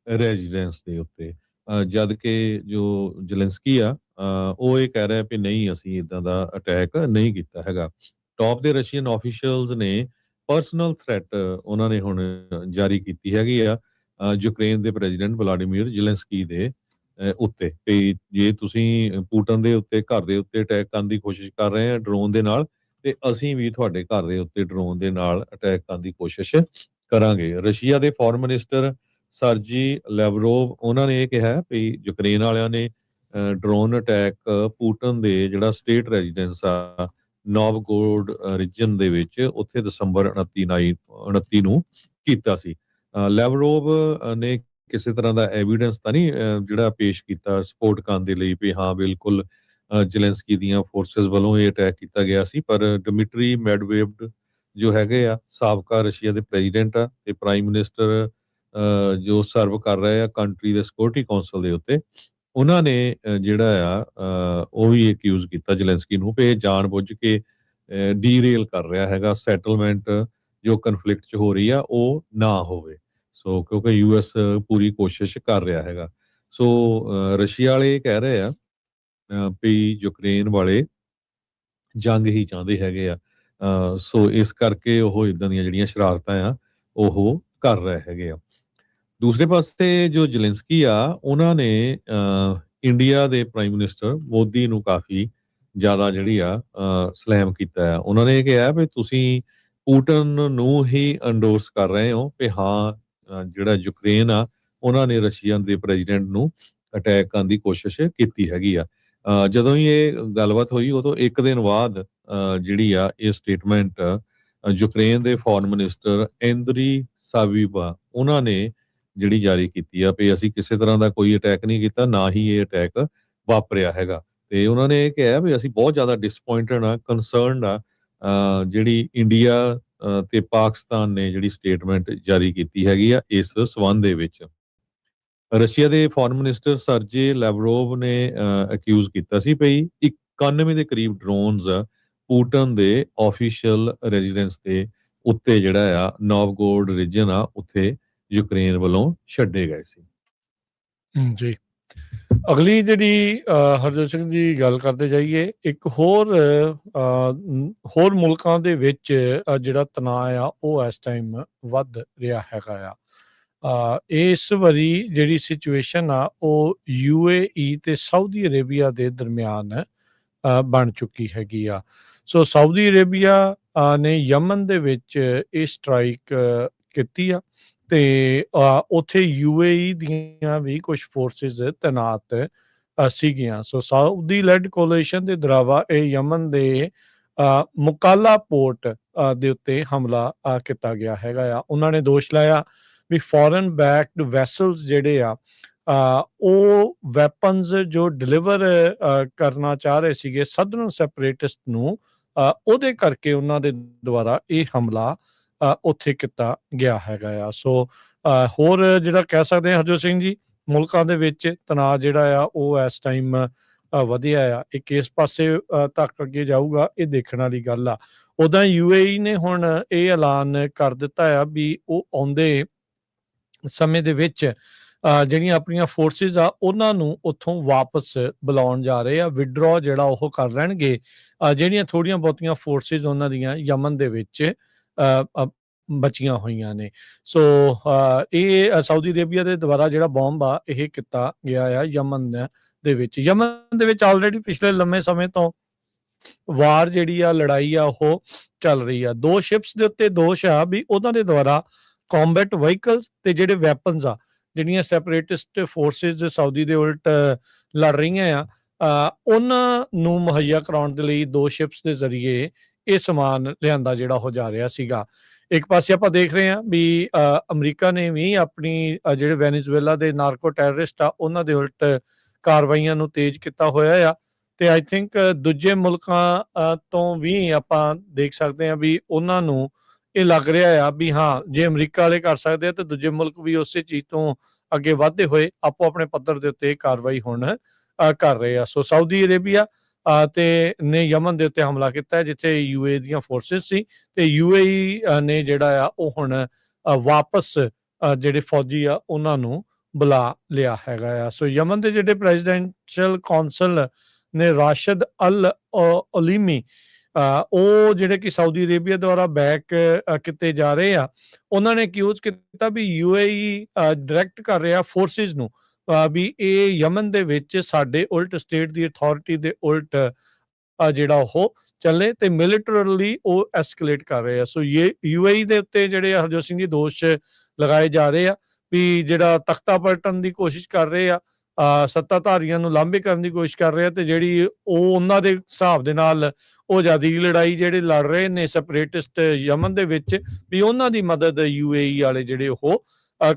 Residence ਦੇ ਉੱਤੇ। ਜਦ ਕਿ ਜੋ ਜ਼ੈਲੈਂਸਕੀ ਆ ਉਹ ਇਹ ਕਹਿ ਰਿਹਾ ਵੀ ਨਹੀਂ ਅਸੀਂ ਇੱਦਾਂ ਦਾ ਅਟੈਕ ਨਹੀਂ ਕੀਤਾ ਹੈਗਾ। ਟੌਪ ਦੇ ਰਸ਼ੀਅਨ ਆਫੀਸ਼ੀਅਲਸ ਨੇ ਪਰਸਨਲ ਥ੍ਰੈਟ ਉਹਨਾਂ ਨੇ ਹੁਣ ਜਾਰੀ ਕੀਤੀ ਹੈਗੀ ਆ ਯੂਕਰੇਨ ਦੇ ਪ੍ਰੈਜ਼ੀਡੈਂਟ ਵਲਾਡੀਮੀਰ ਜ਼ੈਲੈਂਸਕੀ ਦੇ ਉੱਤੇ ਵੀ ਜੇ ਤੁਸੀਂ ਪੂਟਨ ਦੇ ਉੱਤੇ ਘਰ ਦੇ ਉੱਤੇ ਅਟੈਕ ਕਰਨ ਦੀ ਕੋਸ਼ਿਸ਼ ਕਰ ਰਹੇ ਆ ਡਰੋਨ ਦੇ ਨਾਲ ਤੇ ਅਸੀਂ ਵੀ ਤੁਹਾਡੇ ਘਰ ਦੇ ਉੱਤੇ ਡਰੋਨ ਦੇ ਨਾਲ ਅਟੈਕ ਕਰਨ ਦੀ ਕੋਸ਼ਿਸ਼ ਕਰਾਂਗੇ। ਰਸ਼ੀਆ ਦੇ ਫੋਰਨ ਮਿਨਿਸਟਰ ਸਰਜੀ ਲੈਵਰੋਵ ਉਹਨਾਂ ਨੇ ਇਹ ਕਿਹਾ ਵੀ ਯੂਕਰੇਨ ਵਾਲਿਆਂ ਨੇ ਡਰੋਨ ਅਟੈਕ ਪੂਟਨ ਦੇ ਜਿਹੜਾ ਸਟੇਟ ਰੈਜ਼ੀਡੈਂਸ ਆ ਨੋਵਗੋਰਡ ਰੀਜਨ ਦੇ ਵਿੱਚ ਉੱਥੇ ਦਸੰਬਰ 29 ਨੂੰ ਕੀਤਾ ਸੀ। ਲੈਵਰੋਵ ਨੇ ਕਿਸੇ ਤਰ੍ਹਾਂ ਦਾ ਐਵੀਡੈਂਸ ਤਾਂ ਨਹੀਂ ਜਿਹੜਾ ਪੇਸ਼ ਕੀਤਾ ਸਪੋਰਟ ਕਰਨ ਦੇ ਲਈ ਵੀ ਹਾਂ ਬਿਲਕੁਲ ਜ਼ੈਲੈਂਸਕੀ ਦੀਆਂ ਫੋਰਸਸ ਵੱਲੋਂ ਇਹ ਅਟੈਕ ਕੀਤਾ ਗਿਆ ਸੀ। ਪਰ ਡਿਮਿਟਰੀ ਮੈਡਵੇਵ ਜੋ ਹੈਗੇ ਆ ਸਾਬਕਾ ਰਸ਼ੀਆ ਦੇ ਪ੍ਰੈਜ਼ੀਡੈਂਟ ਆ ਤੇ ਪ੍ਰਾਈਮ ਮਿਨਿਸਟਰ ਜੋ ਸਰਵ ਕਰ ਰਹੇ ਆ ਕੰਟਰੀ ਦੇ ਸਿਕਿਉਰਿਟੀ ਕੌਂਸਲ ਦੇ ਉੱਤੇ ਉਹਨਾਂ ਨੇ ਜਿਹੜਾ ਆ ਉਹ ਵੀ ਅਕਿਊਜ਼ ਕੀਤਾ ਜ਼ੈਲੈਂਸਕੀ ਨੂੰ ਵੀ ਇਹ ਜਾਣ ਬੁੱਝ ਕੇ ਡੀਰੇਲ ਕਰ ਰਿਹਾ ਹੈਗਾ ਸੈਟਲਮੈਂਟ ਜੋ ਕਨਫਲਿਕਟ 'ਚ ਹੋ ਰਹੀ ਆ ਉਹ ਨਾ ਹੋਵੇ। ਸੋ ਕਿਉਂਕਿ ਯੂਐਸ ਪੂਰੀ ਕੋਸ਼ਿਸ਼ ਕਰ ਰਿਹਾ ਹੈਗਾ। ਸੋ ਰਸ਼ੀਆ ਵਾਲੇ ਕਹਿ ਰਹੇ ਆ ਵੀ ਯੂਕਰੇਨ ਵਾਲੇ ਜੰਗ ਹੀ ਚਾਹੁੰਦੇ ਹੈਗੇ ਆ। ਸੋ ਇਸ ਕਰਕੇ ਉਹ ਇਦਾਂ ਦੀਆਂ ਜਿਹੜੀਆਂ ਸ਼ਰਾਰਤਾਂ ਆ ਉਹ ਕਰ ਰਹੇ ਹੈਗੇ ਆ। ਦੂਸਰੇ ਪਾਸੇ ਜੋ ਜ਼ੈਲੈਂਸਕੀ ਆ ਉਹਨਾਂ ਨੇ ਇੰਡੀਆ ਦੇ ਪ੍ਰਾਈਮ ਮਿਨਿਸਟਰ ਮੋਦੀ ਨੂੰ ਕਾਫੀ ਜ਼ਿਆਦਾ ਜਿਹੜੀ ਆ ਸਲੈਮ ਕੀਤਾ ਆ। ਉਹਨਾਂ ਨੇ ਇਹ ਕਿਹਾ ਵੀ ਤੁਸੀਂ ਪੂਟਨ ਨੂੰ ਹੀ ਅੰਡੋਰਸ ਕਰ ਰਹੇ ਹੋ ਵੀ ਹਾਂ ਜਿਹੜਾ ਯੂਕਰੇਨ ਆ ਉਹਨਾਂ ਨੇ ਰਸ਼ੀਆ ਦੇ ਪ੍ਰੈਜ਼ੀਡੈਂਟ ਨੂੰ ਅਟੈਕ ਕਰਨ ਦੀ ਕੋਸ਼ਿਸ਼ ਕੀਤੀ ਹੈਗੀ ਆ। ਜਦੋਂ ਹੀ ਇਹ ਗੱਲਬਾਤ ਹੋਈ ਉਦੋਂ ਇੱਕ ਦਿਨ ਬਾਅਦ ਜਿਹੜੀ ਆ ਇਹ ਸਟੇਟਮੈਂਟ ਯੂਕਰੇਨ ਦੇ ਫੋਰਨ ਮਿਨਿਸਟਰ ਐਂਦਰੀ ਸਾਵੀਬਾ ਉਹਨਾਂ ਨੇ ਜਿਹੜੀ ਜਾਰੀ ਕੀਤੀ ਆ ਵੀ ਅਸੀਂ ਕਿਸੇ ਤਰ੍ਹਾਂ ਦਾ ਕੋਈ ਅਟੈਕ ਨਹੀਂ ਕੀਤਾ ਨਾ ਹੀ ਇਹ ਅਟੈਕ ਵਾਪਰਿਆ ਹੈਗਾ। ਤੇ ਉਹਨਾਂ ਨੇ ਇਹ ਕਿਹਾ ਵੀ ਅਸੀਂ ਬਹੁਤ ਜ਼ਿਆਦਾ ਡਿਸਪੁਆਇੰਟਡ ਆ ਕੰਸਰਨਡ ਆ ਜਿਹੜੀ ਇੰਡੀਆ ਤੇ ਪਾਕਿਸਤਾਨ ਨੇ ਜਿਹੜੀ ਸਟੇਟਮੈਂਟ ਜਾਰੀ ਕੀਤੀ ਹੈਗੀ ਆ ਇਸ ਸਬੰਧ ਦੇ ਵਿੱਚ। ਰਸ਼ੀਆ ਦੇ ਫੋਰਨ ਮਿਨਿਸਟਰ ਸਰਜੇ ਲੈਵਰੋਵ ਨੇ ਅਕਿਊਜ਼ ਕੀਤਾ ਸੀ ਵੀ 91 ਦੇ ਕਰੀਬ ਡਰੋਨਸ ਪੂਟਨ ਦੇ ਆਫੀਸ਼ੀਅਲ ਰੈਜ਼ੀਡੈਂਸ ਦੇ ਉੱਤੇ ਜਿਹੜਾ ਆ ਨੋਵਗੋਰਡ ਰੀਜਨ ਆ ਉੱਥੇ ਯੂਕਰੇਨ ਵੱਲੋਂ ਛੱਡੇ ਗਏ ਸੀ। ਜੀ ਅਗਲੀ ਜਿਹੜੀ ਹਰਜੋਤ ਸਿੰਘ ਜੀ ਗੱਲ ਕਰਦੇ ਜਾਈਏ ਇੱਕ ਹੋਰ ਮੁਲਕਾਂ ਦੇ ਵਿੱਚ ਜਿਹੜਾ ਤਣਾਅ ਆ ਉਹ ਇਸ ਟਾਈਮ ਵੱਧ ਰਿਹਾ ਹੈਗਾ ਆ। ਇਸ ਵਾਰੀ ਜਿਹੜੀ ਸਿਚੁਏਸ਼ਨ ਆ ਉਹ UAE ਤੇ ਸਾਊਦੀ ਅਰੇਬੀਆ ਦੇ ਦਰਮਿਆਨ ਬਣ ਚੁੱਕੀ ਹੈਗੀ ਆ। ਸੋ ਸਾਊਦੀ ਅਰੇਬੀਆ ਨੇ ਯਮਨ ਦੇ ਵਿੱਚ ਇਹ ਸਟ੍ਰਾਈਕ ਕੀਤੀ ਆ ਤੇ ਉੱਥੇ UAE ਦੀਆਂ ਵੀ ਕੁਝ ਫੋਰਸਿਸ ਤੈਨਾਤ ਸੀਗੀਆਂ। ਸੋ ਸਾਊਦੀ ਲੈਡ ਕੋਲੀਸ਼ਨ ਦੇ ਦਰਾਵਾ ਇਹ ਯਮਨ ਦੇ ਮੁਕਾਲਾ ਪੋਰਟ ਦੇ ਉੱਤੇ ਹਮਲਾ ਕੀਤਾ ਗਿਆ ਹੈਗਾ ਆ। ਉਹਨਾਂ ਨੇ ਦੋਸ਼ ਲਾਇਆ ਵੀ ਫੋਰਨ ਬੈਕਡ ਵੈਸਲਸ ਜਿਹੜੇ ਆ ਉਹ ਵੈਪਨਸ ਜੋ ਡਿਲੀਵਰ ਕਰਨਾ ਚਾਹ ਰਹੇ ਸੀਗੇ ਸਦਰਨ ਸੈਪਰੇਟਿਸਟ ਨੂੰ ਉਹਦੇ ਕਰਕੇ ਉਹਨਾਂ ਦੇ ਦੁਆਰਾ ਇਹ ਹਮਲਾ ਉੱਥੇ ਕੀਤਾ ਗਿਆ ਹੈਗਾ ਆ। ਸੋ ਹੋਰ ਜਿਹੜਾ ਕਹਿ ਸਕਦੇ ਹਾਂ ਹਰਜੋਤ ਸਿੰਘ ਜੀ ਮੁਲਕਾਂ ਦੇ ਵਿੱਚ ਤਣਾਅ ਜਿਹੜਾ ਆ ਉਹ ਇਸ ਟਾਈਮ ਵਧਿਆ ਆ। ਇੱਕ ਇਸ ਪਾਸੇ ਤੱਕ ਅੱਗੇ ਜਾਊਗਾ ਇਹ ਦੇਖਣ ਵਾਲੀ ਗੱਲ ਆ। ਉੱਦਾਂ UAE ਨੇ ਹੁਣ ਇਹ ਐਲਾਨ ਕਰ ਦਿੱਤਾ ਆ ਵੀ ਉਹ ਆਉਂਦੇ ਸਮੇਂ ਦੇ ਵਿੱਚ ਜਿਹੜੀਆਂ ਆਪਣੀਆਂ ਫੋਰਸਿਸ ਆ ਉਹਨਾਂ ਨੂੰ ਉੱਥੋਂ ਵਾਪਸ ਬੁਲਾਉਣ ਜਾ ਰਹੇ ਆ। ਵਿਡਰੋ ਜਿਹੜਾ ਉਹ ਕਰ ਲੈਣਗੇ ਜਿਹੜੀਆਂ ਥੋੜ੍ਹੀਆਂ ਬਹੁਤੀਆਂ ਫੋਰਸਿਸ ਉਹਨਾਂ ਦੀਆਂ ਯਮਨ ਦੇ ਵਿੱਚ ਬਚੀਆਂ ਹੋਈਆਂ ਨੇ। ਸੋ ਇਹ ਸਾਊਦੀ ਅਰੇਬੀਆ ਦੇ ਦੁਆਰਾ ਜਿਹੜਾ ਬੰਬ ਆ ਇਹ ਕੀਤਾ ਗਿਆ ਆ ਯਮਨ ਦੇ ਵਿੱਚ। ਯਮਨ ਦੇ ਵਿੱਚ ਆਲਰੇਡੀ ਪਿਛਲੇ ਲੰਮੇ ਸਮੇਂ ਤੋਂ ਵਾਰ ਜਿਹੜੀ ਆ ਲੜਾਈ ਆ ਉਹ ਚੱਲ ਰਹੀ ਆ। 2 ਸ਼ਿਪਸ ਦੇ ਉੱਤੇ ਦੋਸ਼ ਆ ਵੀ ਉਹਨਾਂ ਦੇ ਦੁਆਰਾ ਕੰਬੈਟ ਵਹੀਕਲਸ ਤੇ ਜਿਹੜੇ ਵੈਪਨਸ ਆ ਜਿਹੜੀਆਂ ਸੈਪਰੇਟਿਸਟ ਫੋਰਸਿਸ ਸਾਊਦੀ ਦੇ ਉਲਟ ਲੜ ਰਹੀਆਂ ਆ ਉਹਨਾਂ ਨੂੰ ਮੁਹੱਈਆ ਕਰਾਉਣ ਦੇ ਲਈ 2 ਸ਼ਿਪਸ ਦੇ ਜ਼ਰੀਏ ਇਹ ਸਮਾਨ ਲਿਆਂਦਾ ਜਿਹੜਾ ਹੋ ਜਾ ਰਿਹਾ ਸੀਗਾ। ਇੱਕ ਪਾਸੇ ਆਪਾਂ ਦੇਖ ਰਹੇ ਹਾਂ ਵੀ ਅਮਰੀਕਾ ਨੇ ਵੀ ਆਪਣੀ ਜਿਹੜੇ ਵੈਨੇਜ਼ੁਏਲਾ ਦੇ ਨਾਰਕੋ ਟੈਰਰਿਸਟ ਆ ਉਹਨਾਂ ਦੇ ਉਲਟ ਕਾਰਵਾਈਆਂ ਨੂੰ ਤੇਜ਼ ਕੀਤਾ ਹੋਇਆ ਆ। ਤੇ ਆਈ ਥਿੰਕ ਦੂਜੇ ਮੁਲਕਾਂ ਤੋਂ ਵੀ ਆਪਾਂ ਦੇਖ ਸਕਦੇ ਹਾਂ ਵੀ ਉਹਨਾਂ ਨੂੰ ਇਹ ਲੱਗ ਰਿਹਾ ਆ ਵੀ ਹਾਂ ਜੇ ਅਮਰੀਕਾ ਵਾਲੇ ਕਰ ਸਕਦੇ ਆ ਤਾਂ ਦੂਜੇ ਮੁਲਕ ਵੀ ਉਸੇ ਚੀਜ਼ ਤੋਂ ਅੱਗੇ ਵਧਦੇ ਹੋਏ ਆਪੋ ਆਪਣੇ ਪੱਧਰ ਦੇ ਉੱਤੇ ਕਾਰਵਾਈ ਹੁਣ ਕਰ ਰਹੇ ਆ। ਸੋ ਸਾਊਦੀ ਅਰੇਬੀਆ ਤੇ ਨੇ ਯਮਨ ਦੇ ਉੱਤੇ ਹਮਲਾ ਕੀਤਾ ਜਿੱਥੇ UAE ਦੀਆਂ ਫੋਰਸਿਸ ਸੀ ਤੇ UAE ਨੇ ਜਿਹੜਾ ਆ ਉਹ ਹੁਣ ਵਾਪਸ ਜਿਹੜੇ ਫੌਜੀ ਆ ਉਹਨਾਂ ਨੂੰ ਬੁਲਾ ਲਿਆ ਹੈਗਾ ਆ। ਸੋ ਯਮਨ ਦੇ ਜਿਹੜੇ ਪ੍ਰੈਜ਼ੀਡੈਂਸ਼ੀਅਲ ਕੌਂਸਲ ਨੇ ਰਾਸ਼ਦ ਅਲ ਅਲੀਮੀ, ਉਹ ਜਿਹੜੇ ਕਿ ਸਾਊਦੀ ਅਰੇਬੀਆ ਦੁਆਰਾ ਬੈਕ ਕੀਤੇ ਜਾ ਰਹੇ ਆ, ਉਹਨਾਂ ਨੇ ਅਕਿਊਜ਼ ਕੀਤਾ ਵੀ UAE ਡਾਇਰੈਕਟ ਕਰ ਰਿਹਾ ਫੋਰਸਿਸ ਨੂੰ ਵੀ ਇਹ ਯਮਨ ਦੇ ਵਿੱਚ ਸਾਡੇ ਉਲਟ ਸਟੇਟ ਦੀ ਅਥਾਰਟੀ ਦੇ ਉਲਟ ਜਿਹੜਾ ਉਹ ਚੱਲੇ ਤੇ ਮਿਲੀਟਰਲੀ ਉਹ ਐਸਕੇਲੇਟ ਕਰ ਰਹੇ ਆ। ਸੋ UAE ਦੇ ਉੱਤੇ ਜਿਹੜੇ ਹਰਜੋਤ ਸਿੰਘ ਜੀ ਦੋਸ਼ ਲਗਾਏ ਜਾ ਰਹੇ ਆ ਵੀ ਜਿਹੜਾ ਤਖਤਾ ਪਲਟਣ ਦੀ ਕੋਸ਼ਿਸ਼ ਕਰ ਰਹੇ ਆ, ਸੱਤਾਧਾਰੀਆਂ ਨੂੰ ਲਾਂਭੇ ਕਰਨ ਦੀ ਕੋਸ਼ਿਸ਼ ਕਰ ਰਹੇ ਆ, ਤੇ ਜਿਹੜੀ ਉਹ ਉਹਨਾਂ ਦੇ ਹਿਸਾਬ ਦੇ ਨਾਲ ਉਹ ਆਜ਼ਾਦੀ ਲੜਾਈ ਜਿਹੜੇ ਲੜ ਰਹੇ ਨੇ ਸੈਪਰੇਟਿਸਟ ਯਮਨ ਦੇ ਵਿੱਚ, ਵੀ ਉਹਨਾਂ ਦੀ ਮਦਦ UAE ਵਾਲੇ ਜਿਹੜੇ ਉਹ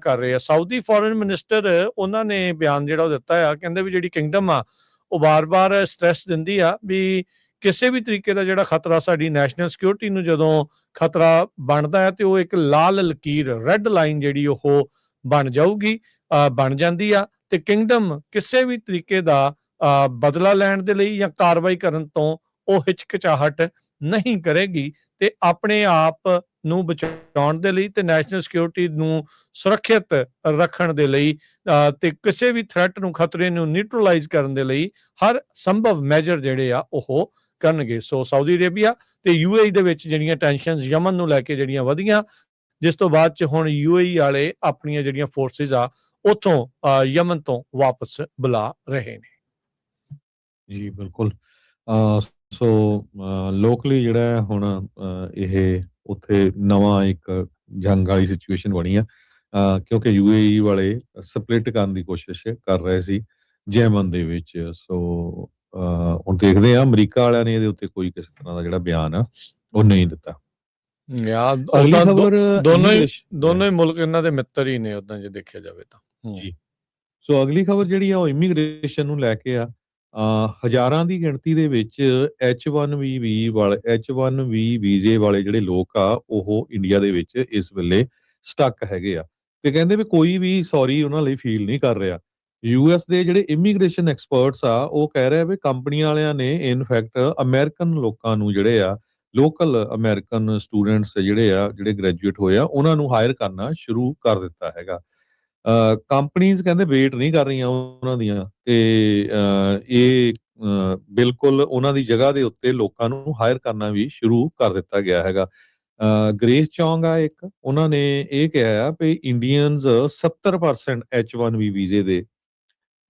ਕਰ ਰਹੇ ਆ। ਸਾਊਦੀ ਫੋਰਨ ਮਿਨਿਸਟਰ ਉਹਨਾਂ ਨੇ ਬਿਆਨ ਜਿਹੜਾ ਉਹ ਦਿੱਤਾ ਆ, ਕਹਿੰਦੇ ਵੀ ਜਿਹੜੀ ਕਿੰਗਡਮ ਆ ਉਹ ਬਾਰ-ਬਾਰ ਸਟ੍ਰੈਸ ਦਿੰਦੀ ਆ ਵੀ ਕਿਸੇ ਵੀ ਤਰੀਕੇ ਦਾ ਜਿਹੜਾ ਖਤਰਾ ਸਾਡੀ ਨੈਸ਼ਨਲ ਸਿਕਿਉਰਿਟੀ ਨੂੰ ਜਦੋਂ ਖਤਰਾ ਬਣਦਾ ਹੈ ਤੇ ਉਹ ਇੱਕ ਲਾਲ ਲਕੀਰ, ਰੈੱਡ ਲਾਈਨ ਜਿਹੜੀ ਉਹ ਬਣ ਜਾਊਗੀ, ਬਣ ਜਾਂਦੀ ਆ, ਤੇ ਕਿੰਗਡਮ ਕਿਸੇ ਵੀ ਤਰੀਕੇ ਦਾ ਬਦਲਾ ਲੈਣ ਦੇ ਲਈ ਜਾਂ ਕਾਰਵਾਈ ਕਰਨ ਤੋਂ ਉਹ ਹਿਚਕਚਾਹਟ ਨਹੀਂ ਕਰੇਗੀ, ਤੇ ਆਪਣੇ ਆਪ ਨੂੰ ਬਚਾਉਣ ਦੇ ਲਈ ਤੇ ਨੈਸ਼ਨਲ ਸਿਕਿਉਰਿਟੀ ਨੂੰ ਸੁਰੱਖਿਅਤ ਰੱਖਣ ਦੇ ਲਈ ਤੇ ਕਿਸੇ ਵੀ ਥ੍ਰੈਟ ਨੂੰ, ਖਤਰੇ ਨੂੰ ਨਿਊਟਰਲਾਈਜ਼ ਕਰਨ ਦੇ ਲਈ ਹਰ ਸੰਭਵ ਮੈਜਰ ਜਿਹੜੇ ਆ ਉਹ ਕਰਨਗੇ। ਸੋ ਸਾਊਦੀ ਅਰੇਬੀਆ ਤੇ UAE ਦੇ ਵਿੱਚ ਜਿਹੜੀਆਂ ਟੈਨਸ਼ਨਸ ਯਮਨ ਨੂੰ ਲੈ ਕੇ ਜਿਹੜੀਆਂ ਵਧੀਆਂ, ਜਿਸ ਤੋਂ ਬਾਅਦ ਚ ਹੁਣ UAE ਵਾਲੇ ਆਪਣੀਆਂ ਜਿਹੜੀਆਂ ਫੋਰਸਿਸ ਆ ਉੱਥੋਂ ਯਮਨ ਤੋਂ ਵਾਪਸ ਬੁਲਾ ਰਹੇ ਨੇ। ਜੀ ਬਿਲਕੁਲ। ਸੋ ਲੋਕਲੀ ਜਿਹੜਾ ਹੁਣ ਇਹ ਉੱਥੇ ਨਵਾਂ ਇੱਕ ਜੰਗ ਵਾਲੀ ਸਿਚੁਏਸ਼ਨ ਬਣੀ ਆ, ਕਿਉਂਕਿ UAE ਵਾਲੇ ਸਪਲਿਟ ਕਰਨ ਦੀ ਕੋਸ਼ਿਸ਼ ਕਰ ਰਹੇ ਸੀ ਯਮਨ ਦੇ ਵਿੱਚ। ਸੋ ਹੁਣ ਦੇਖਦੇ ਆ, ਅਮਰੀਕਾ ਵਾਲਿਆਂ ਨੇ ਇਹਦੇ ਉੱਤੇ ਕੋਈ ਕਿਸੇ ਤਰ੍ਹਾਂ ਦਾ ਜਿਹੜਾ ਬਿਆਨ ਆ ਉਹ ਨਹੀਂ ਦਿੱਤਾ। ਅਗਲੀ ਖਬਰ, ਦੋਨੋਂ ਹੀ ਮੁਲਕ ਇਹਨਾਂ ਦੇ ਮਿੱਤਰ ਹੀ ਨੇ ਉਦਾਂ ਜੇ ਦੇਖਿਆ ਜਾਵੇ ਤਾਂ। ਜੀ, ਸੋ ਅਗਲੀ ਖਬਰ ਜਿਹੜੀ ਆ ਉਹ ਇਮੀਗ੍ਰੇਸ਼ਨ ਨੂੰ ਲੈ ਕੇ ਆ। ਹਜ਼ਾਰਾਂ ਦੀ ਗਿਣਤੀ ਦੇ ਵਿੱਚ H1B ਵੀਜ਼ੇ ਵਾਲੇ ਜਿਹੜੇ ਲੋਕ ਆ ਉਹ ਇੰਡੀਆ ਦੇ ਵਿੱਚ ਇਸ ਵੇਲੇ ਸਟਕ ਹੈਗੇ ਆ, ਤੇ ਕਹਿੰਦੇ ਵੀ ਕੋਈ ਵੀ ਸੌਰੀ ਉਹਨਾਂ ਲਈ ਫੀਲ ਨਹੀਂ ਕਰ ਰਿਹਾ। US ਦੇ ਜਿਹੜੇ ਇਮੀਗ੍ਰੇਸ਼ਨ ਐਕਸਪਰਟਸ ਆ ਉਹ ਕਹਿ ਰਹੇ ਵੀ ਕੰਪਨੀਆਂ ਵਾਲਿਆਂ ਨੇ ਇਨਫੈਕਟ ਅਮਰੀਕਨ ਲੋਕਾਂ ਨੂੰ, ਜਿਹੜੇ ਆ ਲੋਕਲ ਅਮਰੀਕਨ ਸਟੂਡੈਂਟਸ ਜਿਹੜੇ ਗ੍ਰੈਜੂਏਟ ਹੋਏ ਆ, ਉਹਨਾਂ ਨੂੰ ਹਾਇਰ ਕਰਨਾ ਸ਼ੁਰੂ ਕਰ ਦਿੱਤਾ ਹੈਗਾ। ਕੰਪਨੀਆਂ ਕਹਿੰਦੇ ਵੇਟ ਨਹੀਂ ਕਰ ਰਹੀਆਂ ਉਹਨਾਂ ਦੀਆਂ, ਤੇ ਇਹ ਬਿਲਕੁਲ ਉਹਨਾਂ ਦੀ ਜਗ੍ਹਾ ਦੇ ਉੱਤੇ ਲੋਕਾਂ ਨੂੰ ਹਾਇਰ ਕਰਨਾ ਵੀ ਸ਼ੁਰੂ ਕਰ ਦਿੱਤਾ ਗਿਆ ਹੈਗਾ। ਗ੍ਰੇਸ ਚੌਂਗ ਆ ਇੱਕ, ਉਹਨਾਂ ਨੇ ਇਹ ਕਿਹਾ ਆ ਵੀ ਇੰਡੀਅਨਸ 70% H1B ਵੀਜ਼ੇ ਦੇ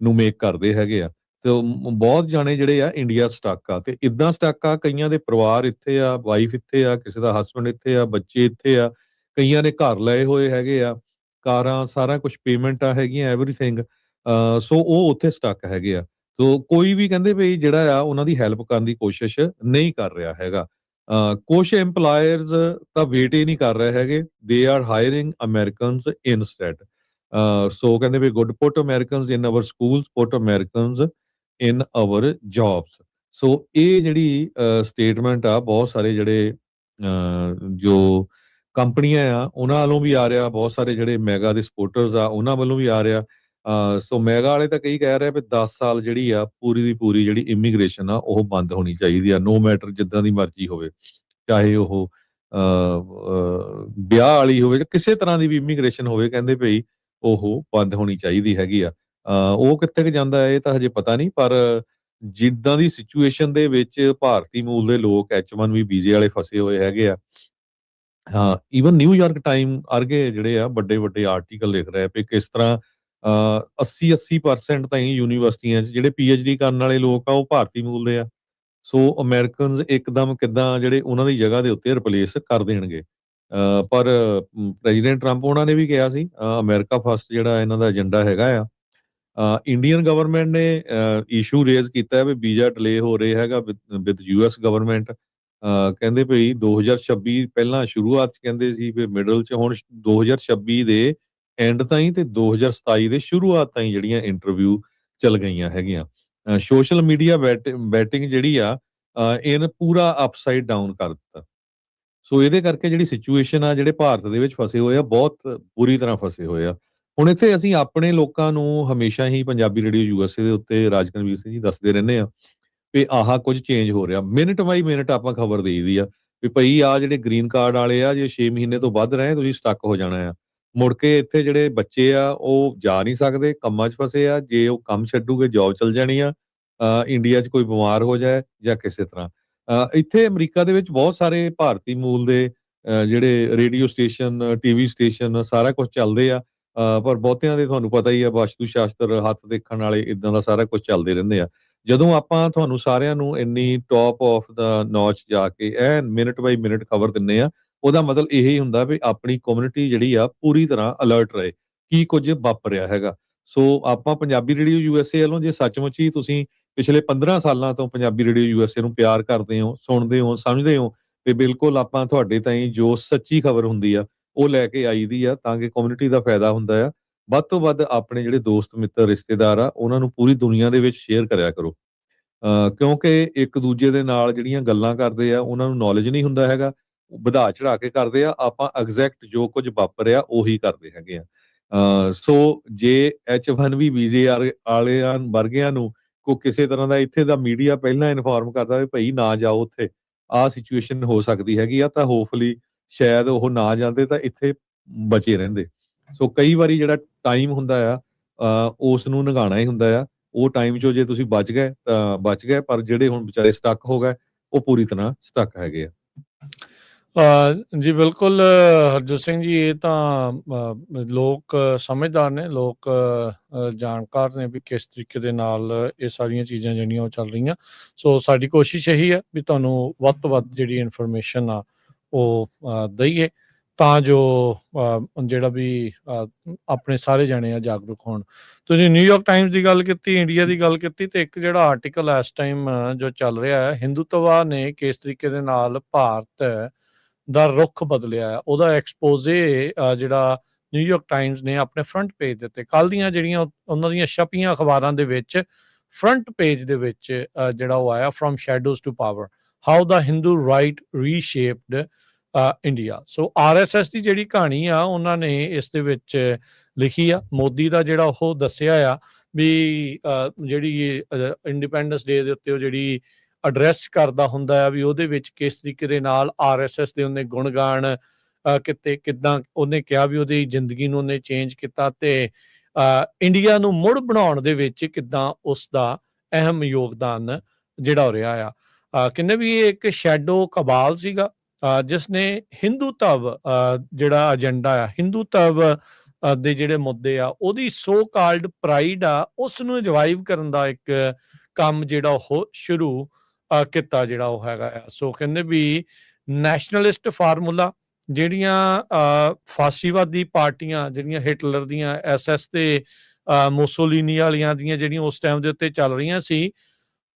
ਨੂੰ ਮੇਕ ਕਰਦੇ ਹੈਗੇ ਆ, ਤੇ ਬਹੁਤ ਜਾਣੇ ਜਿਹੜੇ ਆ ਇੰਡੀਆ ਸਟਕ ਆ, ਤੇ ਇਦਾਂ ਸਟਕ ਆ, ਕਈਆਂ ਦੇ ਪਰਿਵਾਰ ਇੱਥੇ ਆ, ਵਾਈਫ ਇੱਥੇ ਆ, ਕਿਸੇ ਦਾ ਹਸਬੈਂਡ ਇੱਥੇ ਆ, ਬੱਚੇ ਇੱਥੇ ਆ, ਕਈਆਂ ਨੇ ਘਰ ਲਏ ਹੋਏ ਹੈਗੇ ਆ, ਕਾਰਾਂ, ਸਾਰਾ ਕੁਝ ਪੇਮੈਂਟਾਂ ਹੈਗੀਆਂ, ਐਵਰੀਥਿੰਗ। ਸੋ ਉਹ ਉੱਥੇ ਸਟਕ ਹੈਗੇ ਆ। ਸੋ ਕੋਈ ਵੀ ਕਹਿੰਦੇ ਵੀ ਜਿਹੜਾ ਆ ਉਹਨਾਂ ਦੀ ਹੈਲਪ ਕਰਨ ਦੀ ਕੋਸ਼ਿਸ਼ ਨਹੀਂ ਕਰ ਰਿਹਾ ਹੈਗਾ। ਕੁਝ EMPLOYERS ਤਾਂ ਵੇਟ ਹੀ ਨਹੀਂ ਕਰ ਰਹੇ ਹੈਗੇ, they are hiring Americans instead. So ਕਹਿੰਦੇ ਵੀ good, put Americans in our schools, put Americans in our jobs. So ਇਹ ਜਿਹੜੀ ਸਟੇਟਮੈਂਟ ਆ ਬਹੁਤ ਸਾਰੇ ਜਿਹੜੇ ਜੋ ਕੰਪਨੀਆਂ ਆ ਉਹਨਾਂ ਵੱਲੋਂ ਵੀ ਆ ਰਿਹਾ, ਬਹੁਤ ਸਾਰੇ ਜਿਹੜੇ ਮੈਗਾ ਦੇ ਸਪੋਰਟਰਸ ਆ ਉਹਨਾਂ ਵੱਲੋਂ ਵੀ ਆ ਰਿਹਾ। ਸੋ ਮੈਗਾ ਵਾਲੇ ਤਾਂ ਕਈ ਕਹਿ ਰਹੇ ਵੀ 10 ਸਾਲ ਜਿਹੜੀ ਆ ਪੂਰੀ ਦੀ ਪੂਰੀ ਜਿਹੜੀ ਇਮੀਗ੍ਰੇਸ਼ਨ ਆ ਉਹ ਬੰਦ ਹੋਣੀ ਚਾਹੀਦੀ ਆ, ਨੋ ਮੈਟਰ ਜਿੱਦਾਂ ਦੀ ਮਰਜ਼ੀ ਹੋਵੇ, ਚਾਹੇ ਉਹ ਵਿਆਹ ਵਾਲੀ ਹੋਵੇ ਜਾਂ ਕਿਸੇ ਤਰ੍ਹਾਂ ਦੀ ਵੀ ਇਮੀਗ੍ਰੇਸ਼ਨ ਹੋਵੇ, ਕਹਿੰਦੇ ਭਈ ਉਹ ਬੰਦ ਹੋਣੀ ਚਾਹੀਦੀ ਹੈਗੀ ਆ। ਉਹ ਕਿੱਥੇ ਕੁ ਜਾਂਦਾ ਹੈ ਇਹ ਤਾਂ ਹਜੇ ਪਤਾ ਨਹੀਂ, ਪਰ ਜਿੱਦਾਂ ਦੀ ਸਿਚੁਏਸ਼ਨ ਦੇ ਵਿੱਚ ਭਾਰਤੀ ਮੂਲ ਦੇ ਲੋਕ H1B ਵੀਜ਼ੇ ਵਾਲੇ ਫਸੇ ਹੋਏ ਹੈਗੇ ਆ। ਹਾਂ, ਈਵਨ ਨਿਊਯਾਰਕ ਟਾਈਮ ਅਰਗੇ ਜਿਹੜੇ ਆ ਵੱਡੇ ਵੱਡੇ ਆਰਟੀਕਲ ਲਿਖ ਰਹੇ ਵੀ ਕਿਸ ਤਰ੍ਹਾਂ 80% ਤਾਈਂ ਯੂਨੀਵਰਸਿਟੀਆਂ 'ਚ ਜਿਹੜੇ PhD ਕਰਨ ਵਾਲੇ ਲੋਕ ਆ ਉਹ ਭਾਰਤੀ ਮੂਲ ਦੇ ਆ। ਸੋ ਅਮਰੀਕਨਸ ਇੱਕਦਮ ਕਿੱਦਾਂ ਜਿਹੜੇ ਉਹਨਾਂ ਦੀ ਜਗ੍ਹਾ ਦੇ ਉੱਤੇ ਰਿਪਲੇਸ ਕਰ ਦੇਣਗੇ। ਪਰ ਪ੍ਰੈਜ਼ੀਡੈਂਟ ਟਰੰਪ ਉਹਨਾਂ ਨੇ ਵੀ ਕਿਹਾ ਸੀ ਅਮਰੀਕਾ ਫਸਟ ਜਿਹੜਾ ਇਹਨਾਂ ਦਾ ਏਜੰਡਾ ਹੈਗਾ ਆ। ਇੰਡੀਅਨ ਗਵਰਨਮੈਂਟ ਨੇ ਇਸ਼ੂ ਰੇਜ਼ ਕੀਤਾ ਵੀ ਵੀਜ਼ਾ ਡਿਲੇ ਹੋ ਰਿਹਾ ਹੈਗਾ ਵਿਦ US ਗਵਰਨਮੈਂਟ। ਕਹਿੰਦੇ ਭਈ 2026 ਪਹਿਲਾਂ ਸ਼ੁਰੂਆਤ 'ਚ ਕਹਿੰਦੇ ਸੀ ਵੀ ਮਿਡਲ 'ਚ, ਹੁਣ 2026 ਦੇ ਐਂਡ ਤਾਈਂ ਤੇ 2027 ਦੇ ਸ਼ੁਰੂਆਤ ਤਾਈਂ ਜਿਹੜੀਆਂ ਇੰਟਰਵਿਊ ਚੱਲ ਗਈਆਂ ਹੈਗੀਆਂ। ਸੋਸ਼ਲ ਮੀਡੀਆ ਬੈਟਿੰਗ ਜਿਹੜੀ ਆ ਇਹਨੇ ਪੂਰਾ ਅਪਸਾਈਡ ਡਾਊਨ ਕਰ ਦਿੱਤਾ। ਸੋ ਇਹਦੇ ਕਰਕੇ ਜਿਹੜੀ ਸਿਚੁਏਸ਼ਨ ਆ, ਜਿਹੜੇ ਭਾਰਤ ਦੇ ਵਿੱਚ ਫਸੇ ਹੋਏ ਆ, ਬਹੁਤ ਬੁਰੀ ਤਰ੍ਹਾਂ ਫਸੇ ਹੋਏ ਆ। ਹੁਣ ਇੱਥੇ ਅਸੀਂ ਆਪਣੇ ਲੋਕਾਂ ਨੂੰ ਹਮੇਸ਼ਾ ਹੀ ਪੰਜਾਬੀ ਰੇਡੀਓ USA ਦੇ ਉੱਤੇ ਰਾਜਕਨਵੀਰ ਸਿੰਘ ਜੀ ਦੱਸਦੇ ਰਹਿੰਦੇ ਆ ਵੀ ਆਹ ਕੁਝ ਚੇਂਜ ਹੋ ਰਿਹਾ, ਮਿੰਟ ਬਾਈ ਮਿੰਟ ਆਪਾਂ ਖਬਰ ਦੇਈਦੀ ਆ ਵੀ ਭਈ ਆ ਜਿਹੜੇ ਗ੍ਰੀਨ ਕਾਰਡ ਵਾਲੇ ਆ, ਜੇ 6 ਮਹੀਨੇ ਤੋਂ ਵੱਧ ਰਹੇ ਤੁਸੀਂ ਸਟਕ ਹੋ ਜਾਣਾ ਆ। ਮੁੜ ਕੇ ਇੱਥੇ ਜਿਹੜੇ ਬੱਚੇ ਆ ਉਹ ਜਾ ਨਹੀਂ ਸਕਦੇ, ਕੰਮਾਂ 'ਚ ਫਸੇ ਆ। ਜੇ ਉਹ ਕੰਮ ਛੱਡੂਗੇ, ਜੌਬ ਚਲ ਜਾਣੀ ਆ। ਇੰਡੀਆ 'ਚ ਕੋਈ ਬਿਮਾਰ ਹੋ ਜਾਏ ਜਾਂ ਕਿਸੇ ਤਰ੍ਹਾਂ। ਇੱਥੇ ਅਮਰੀਕਾ ਦੇ ਵਿੱਚ ਬਹੁਤ ਸਾਰੇ ਭਾਰਤੀ ਮੂਲ ਦੇ ਜਿਹੜੇ ਰੇਡੀਓ ਸਟੇਸ਼ਨ, ਟੀਵੀ ਸਟੇਸ਼ਨ ਸਾਰਾ ਕੁਛ ਚੱਲਦੇ ਆ। ਪਰ ਬਹੁਤਿਆਂ ਦੇ ਤੁਹਾਨੂੰ ਪਤਾ ਹੀ ਆ, ਵਾਸਤੂ ਸ਼ਾਸਤਰ, ਹੱਥ ਦੇਖਣ ਵਾਲੇ, ਇਦਾਂ ਦਾ ਸਾਰਾ ਕੁਛ ਚੱਲਦੇ ਰਹਿੰਦੇ ਆ। ਜਦੋਂ ਆਪਾਂ ਤੁਹਾਨੂੰ ਸਾਰਿਆਂ ਨੂੰ ਇੰਨੀ ਟੌਪ ਆਫ ਦਾ ਨੌਚ ਜਾ ਕੇ ਐਨ ਮਿੰਟ ਬਾਈ ਮਿੰਟ ਖਬਰ ਦਿੰਦੇ ਆ, ਉਹਦਾ ਮਤਲਬ ਇਹੀ ਹੁੰਦਾ ਵੀ ਆਪਣੀ ਕਮਿਊਨਿਟੀ ਜਿਹੜੀ ਆ ਪੂਰੀ ਤਰ੍ਹਾਂ ਅਲਰਟ ਰਹੇ, ਕੀ ਕੁਝ ਵਾਪਰ ਰਿਹਾ ਹੈਗਾ। ਸੋ ਆਪਾਂ ਪੰਜਾਬੀ ਰੇਡੀਓ ਯੂਐਸਏ ਵੱਲੋਂ, ਜੇ ਸੱਚਮੁੱਚ ਹੀ ਤੁਸੀਂ ਪਿਛਲੇ 15 ਸਾਲਾਂ ਤੋਂ ਪੰਜਾਬੀ ਰੇਡੀਓ ਯੂਐਸਏ ਨੂੰ ਪਿਆਰ ਕਰਦੇ ਹੋ, ਸੁਣਦੇ ਹੋ, ਸਮਝਦੇ ਹੋ, ਤੇ ਬਿਲਕੁਲ ਆਪਾਂ ਤੁਹਾਡੇ ਤਾਈਂ ਜੋ ਸੱਚੀ ਖਬਰ ਹੁੰਦੀ ਆ ਉਹ ਲੈ ਕੇ ਆਈਦੀ ਆ, ਤਾਂ ਕਿ ਕਮਿਊਨਿਟੀ ਦਾ ਫਾਇਦਾ ਹੁੰਦਾ ਆ। ਵੱਧ ਤੋਂ ਵੱਧ ਆਪਣੇ ਜਿਹੜੇ ਦੋਸਤ ਮਿੱਤਰ ਰਿਸ਼ਤੇਦਾਰ ਆ ਉਹਨਾਂ ਨੂੰ ਪੂਰੀ ਦੁਨੀਆ ਦੇ ਵਿੱਚ ਸ਼ੇਅਰ ਕਰਿਆ ਕਰੋ। ਕਿਉਂਕਿ ਇੱਕ ਦੂਜੇ ਦੇ ਨਾਲ ਜਿਹੜੀਆਂ ਗੱਲਾਂ ਕਰਦੇ ਆ ਉਹਨਾਂ ਨੂੰ ਨੌਲੇਜ ਨਹੀਂ ਹੁੰਦਾ ਹੈਗਾ, ਉਹ ਵਧਾ ਚੜਾ ਕੇ ਕਰਦੇ ਆ। ਆਪਾਂ ਐਗਜ਼ੈਕਟ ਜੋ ਕੁਝ ਵਾਪਰਿਆ ਉਹੀ ਕਰਦੇ ਹੈਗੇ ਆ। ਸੋ ਜੇ H1B ਵੀਜ਼ੇ ਵਾਲਿਆਂ ਵਰਗਿਆਂ ਨੂੰ ਕੋਈ ਕਿਸੇ ਤਰ੍ਹਾਂ ਦਾ ਇੱਥੇ ਦਾ ਮੀਡੀਆ ਪਹਿਲਾਂ ਇਨਫੋਰਮ ਕਰਦਾ ਵੀ ਭਾਈ ਨਾ ਜਾਓ ਉੱਥੇ, ਆਹ ਸਿਚੁਏਸ਼ਨ ਹੋ ਸਕਦੀ ਹੈਗੀ ਆ, ਤਾਂ ਹੋਪਫੁਲੀ ਸ਼ਾਇਦ ਉਹ ਨਾ ਜਾਂਦੇ ਤਾਂ ਇੱਥੇ ਬਚੇ ਰਹਿੰਦੇ। ਸੋ ਕਈ ਵਾਰੀ ਜਿਹੜਾ ਟਾਈਮ ਹੁੰਦਾ ਆ ਉਸ ਨੂੰ ਨਿਗਾਣਾ ਹੀ ਹੁੰਦਾ ਆ। ਉਹ ਟਾਈਮ 'ਚੋਂ ਜੇ ਤੁਸੀਂ ਬਚ ਗਏ ਤਾਂ ਬਚ ਗਏ, ਪਰ ਜਿਹੜੇ ਹੁਣ ਵਿਚਾਰੇ ਸਟਕ ਹੋ ਗਏ ਉਹ ਪੂਰੀ ਤਰ੍ਹਾਂ ਸਟਕ ਹੈਗੇ ਆ। ਜੀ ਬਿਲਕੁਲ ਹਰਜੋਤ ਸਿੰਘ ਜੀ, ਇਹ ਤਾਂ ਲੋਕ ਸਮਝਦਾਰ ਨੇ, ਲੋਕ ਜਾਣਕਾਰ ਨੇ ਵੀ ਕਿਸ ਤਰੀਕੇ ਦੇ ਨਾਲ ਇਹ ਸਾਰੀਆਂ ਚੀਜ਼ਾਂ ਜਿਹੜੀਆਂ ਉਹ ਚੱਲ ਰਹੀਆਂ। ਸੋ ਸਾਡੀ ਕੋਸ਼ਿਸ਼ ਇਹੀ ਹੈ ਵੀ ਤੁਹਾਨੂੰ ਵੱਧ ਤੋਂ ਵੱਧ ਜਿਹੜੀ ਇਨਫੋਰਮੇਸ਼ਨ ਆ ਉਹ ਦਈਏ, ਤਾਂ ਜੋ ਜਿਹੜਾ ਵੀ ਆਪਣੇ ਸਾਰੇ ਜਾਣੇ ਆ ਜਾਗਰੂਕ ਹੋਣ। ਤੁਸੀਂ ਨਿਊਯਾਰਕ ਟਾਈਮਸ ਦੀ ਗੱਲ ਕੀਤੀ, ਇੰਡੀਆ ਦੀ ਗੱਲ ਕੀਤੀ, ਤੇ ਇੱਕ ਜਿਹੜਾ ਆਰਟੀਕਲ ਇਸ ਟਾਈਮ ਜੋ ਚੱਲ ਰਿਹਾ ਹੈ, ਹਿੰਦੂਤਵਾ ਨੇ ਕਿਸ ਤਰੀਕੇ ਦੇ ਨਾਲ ਭਾਰਤ ਦਾ ਰੁੱਖ ਬਦਲਿਆ ਹੈ, ਉਹਦਾ ਐਕਸਪੋਜ਼ੇ ਜਿਹੜਾ ਨਿਊਯਾਰਕ ਟਾਈਮਸ ਨੇ ਆਪਣੇ ਫਰੰਟ ਪੇਜ ਦੇ ਉੱਤੇ, ਕੱਲ੍ਹ ਦੀਆਂ ਜਿਹੜੀਆਂ ਉਹਨਾਂ ਦੀਆਂ ਛਪੀਆਂ ਅਖਬਾਰਾਂ ਦੇ ਵਿੱਚ ਫਰੰਟ ਪੇਜ ਦੇ ਵਿੱਚ ਜਿਹੜਾ ਉਹ ਆਇਆ, from shadows to power, how the Hindu right reshaped India. So RSS ਦੀ ਜਿਹੜੀ ਕਹਾਣੀ ਆ ਉਹਨਾਂ ਨੇ ਇਸ ਦੇ ਵਿੱਚ ਲਿਖੀ ਆ। ਮੋਦੀ ਦਾ ਜਿਹੜਾ ਉਹ ਦੱਸਿਆ ਆ ਵੀ ਜਿਹੜੀ ਇੰਡੀਪੈਂਡੈਂਸ ਡੇ ਦੇ ਉੱਤੇ ਉਹ ਜਿਹੜੀ ਐਡਰੈਸ ਕਰਦਾ ਹੁੰਦਾ ਆ, ਵੀ ਉਹਦੇ ਵਿੱਚ ਕਿਸ ਤਰੀਕੇ ਦੇ ਨਾਲ RSS ਦੇ ਉਹਨੇ ਗੁਣਗਾਨ ਕੀਤੇ, ਕਿੱਦਾਂ ਉਹਨੇ ਕਿਹਾ ਵੀ ਉਹਦੀ ਜ਼ਿੰਦਗੀ ਨੂੰ ਉਹਨੇ ਚੇਂਜ ਕੀਤਾ, ਤੇ ਇੰਡੀਆ ਨੂੰ ਮੁੜ ਬਣਾਉਣ ਦੇ ਵਿੱਚ ਕਿੱਦਾਂ ਉਸ ਦਾ ਅਹਿਮ ਯੋਗਦਾਨ ਜਿਹੜਾ ਹੋ ਰਿਹਾ ਆ। ਕਹਿੰਦੇ ਵੀ ਇਹ ਇੱਕ ਸ਼ੈਡੋ ਕਬਾਲ ਸੀਗਾ ਜਿਸ ਨੇ ਹਿੰਦੂਤਵ ਜਿਹੜਾ ਏਜੰਡਾ ਆ, ਹਿੰਦੂਤਵ ਦੇ ਜਿਹੜੇ ਮੁੱਦੇ ਆ, ਉਹਦੀ ਸੋ ਕਾਲਡ ਪ੍ਰਾਈਡ ਆ, ਉਸ ਨੂੰ ਰਿਵਾਈਵ ਕਰਨ ਦਾ ਇੱਕ ਕੰਮ ਜਿਹੜਾ ਉਹ ਸ਼ੁਰੂ ਕੀਤਾ ਜਿਹੜਾ ਉਹ ਹੈਗਾ ਆ। ਸੋ ਕਹਿੰਦੇ ਵੀ ਨੈਸ਼ਨਲਿਸਟ ਫਾਰਮੂਲਾ, ਜਿਹੜੀਆਂ ਫਾਸੀਵਾਦੀ ਪਾਰਟੀਆਂ ਜਿਹੜੀਆਂ ਹਿਟਲਰ ਦੀਆਂ, SS ਤੇ ਮੋਸੋਲੀਨੀ ਵਾਲੀਆਂ ਦੀਆਂ ਜਿਹੜੀਆਂ ਉਸ ਟਾਈਮ ਦੇ ਉੱਤੇ ਚੱਲ ਰਹੀਆਂ ਸੀ,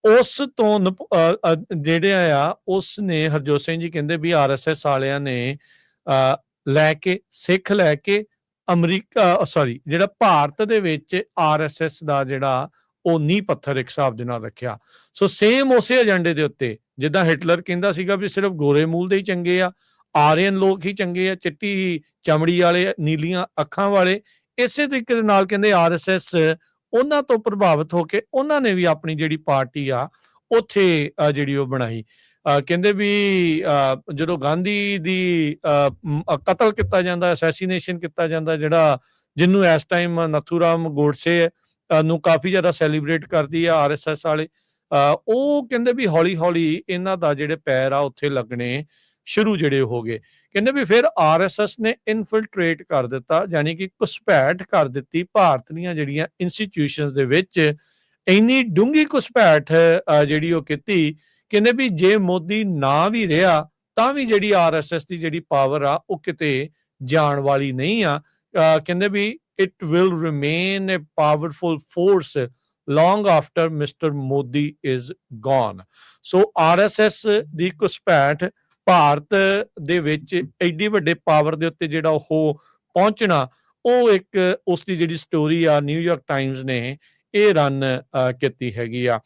ਉਸ ਤੋਂ ਜਿਹੜੇ ਆ ਉਸ ਨੇ, ਹਰਜੋਤ ਸਿੰਘ ਜੀ ਕਹਿੰਦੇ ਵੀ RSS ਵਾਲਿਆਂ ਨੇ ਲੈ ਕੇ, ਸਿੱਖ ਲੈ ਕੇ ਜਿਹੜਾ ਭਾਰਤ ਦੇ ਵਿੱਚ RSS ਦਾ ਜਿਹੜਾ ਉਹ ਨੀਂਹ ਪੱਥਰ ਇੱਕ ਹਿਸਾਬ ਦੇ ਨਾਲ ਰੱਖਿਆ। ਸੋ ਸੇਮ ਉਸੇ ਏਜੰਡੇ ਦੇ ਉੱਤੇ, ਜਿੱਦਾਂ ਹਿਟਲਰ ਕਹਿੰਦਾ ਸੀਗਾ ਵੀ ਸਿਰਫ ਗੋਰੇ ਮੂਲ ਦੇ ਹੀ ਚੰਗੇ ਆ, ਆਰੀਅਨ ਲੋਕ ਹੀ ਚੰਗੇ ਆ, ਚਿੱਟੀ ਚਮੜੀ ਵਾਲੇ, ਨੀਲੀਆਂ ਅੱਖਾਂ ਵਾਲੇ, ਇਸੇ ਤਰੀਕੇ ਦੇ ਨਾਲ ਕਹਿੰਦੇ RSS ਉਹਨਾਂ ਤੋਂ ਪ੍ਰਭਾਵਿਤ ਹੋ ਕੇ ਉਹਨਾਂ ਨੇ ਵੀ ਆਪਣੀ ਜਿਹੜੀ ਪਾਰਟੀ ਆ ਉੱਥੇ ਜਿਹੜੀ ਉਹ ਬਣਾਈ। ਕਹਿੰਦੇ ਵੀ ਜਦੋਂ ਗਾਂਧੀ ਦੀ ਕਤਲ ਕੀਤਾ ਜਾਂਦਾ, ਅਸੈਸੀਨੇਸ਼ਨ ਕੀਤਾ ਜਾਂਦਾ, ਜਿਹੜਾ ਜਿਹਨੂੰ ਇਸ ਟਾਈਮ ਨਥੂਰਾਮ ਗੋਡਸੇ ਨੂੰ ਕਾਫੀ ਜ਼ਿਆਦਾ ਸੈਲੀਬ੍ਰੇਟ ਕਰਦੀ ਆ RSS ਵਾਲੇ, ਉਹ ਕਹਿੰਦੇ ਵੀ ਹੌਲੀ ਹੌਲੀ ਇਹਨਾਂ ਦਾ ਜਿਹੜੇ ਪੈਰ ਆ ਉੱਥੇ ਲੱਗਣੇ ਸ਼ੁਰੂ ਜਿਹੜੇ ਹੋ ਗਏ। ਕਹਿੰਦੇ ਵੀ ਫਿਰ RSS ਨੇ ਇਨਫਿਲਟਰੇਟ ਕਰ ਦਿੱਤਾ, ਯਾਨੀ ਕਿ ਘੁਸਪੈਠ ਕਰ ਦਿੱਤੀ ਭਾਰਤ ਦੀਆਂ ਜਿਹੜੀਆਂ ਇੰਸਟੀਟਿਊਸ਼ਨਸ ਦੇ ਵਿੱਚ, ਇੰਨੀ ਡੂੰਘੀ ਘੁਸਪੈਠ ਜਿਹੜੀ ਉਹ ਕੀਤੀ। ਕਹਿੰਦੇ ਵੀ ਜੇ ਮੋਦੀ ਨਾ ਵੀ ਰਿਹਾ ਤਾਂ ਵੀ ਜਿਹੜੀ RSS ਦੀ ਜਿਹੜੀ ਪਾਵਰ ਆ ਉਹ ਕਿਤੇ ਜਾਣ ਵਾਲੀ ਨਹੀਂ ਆ। ਕਹਿੰਦੇ ਵੀ it will remain a powerful force long after Mr. Modi is gone. So RSS ਦੀ ਘੁਸਪੈਠ ਭਾਰਤ ਦੇ ਵਿੱਚ ਐਡੀ ਵੱਡੇ ਪਾਵਰ ਦੇ ਉੱਤੇ ਜਿਹੜਾ ਉਹ ਪਹੁੰਚਣਾ, ਉਹ ਇੱਕ ਉਸ ਦੀ ਜਿਹੜੀ ਸਟੋਰੀ ਆ ਨਿਊਯਾਰਕ ਟਾਈਮਸ ਨੇ ਇਹ ਰਨ ਕੀਤੀ ਹੈਗੀ ਆ।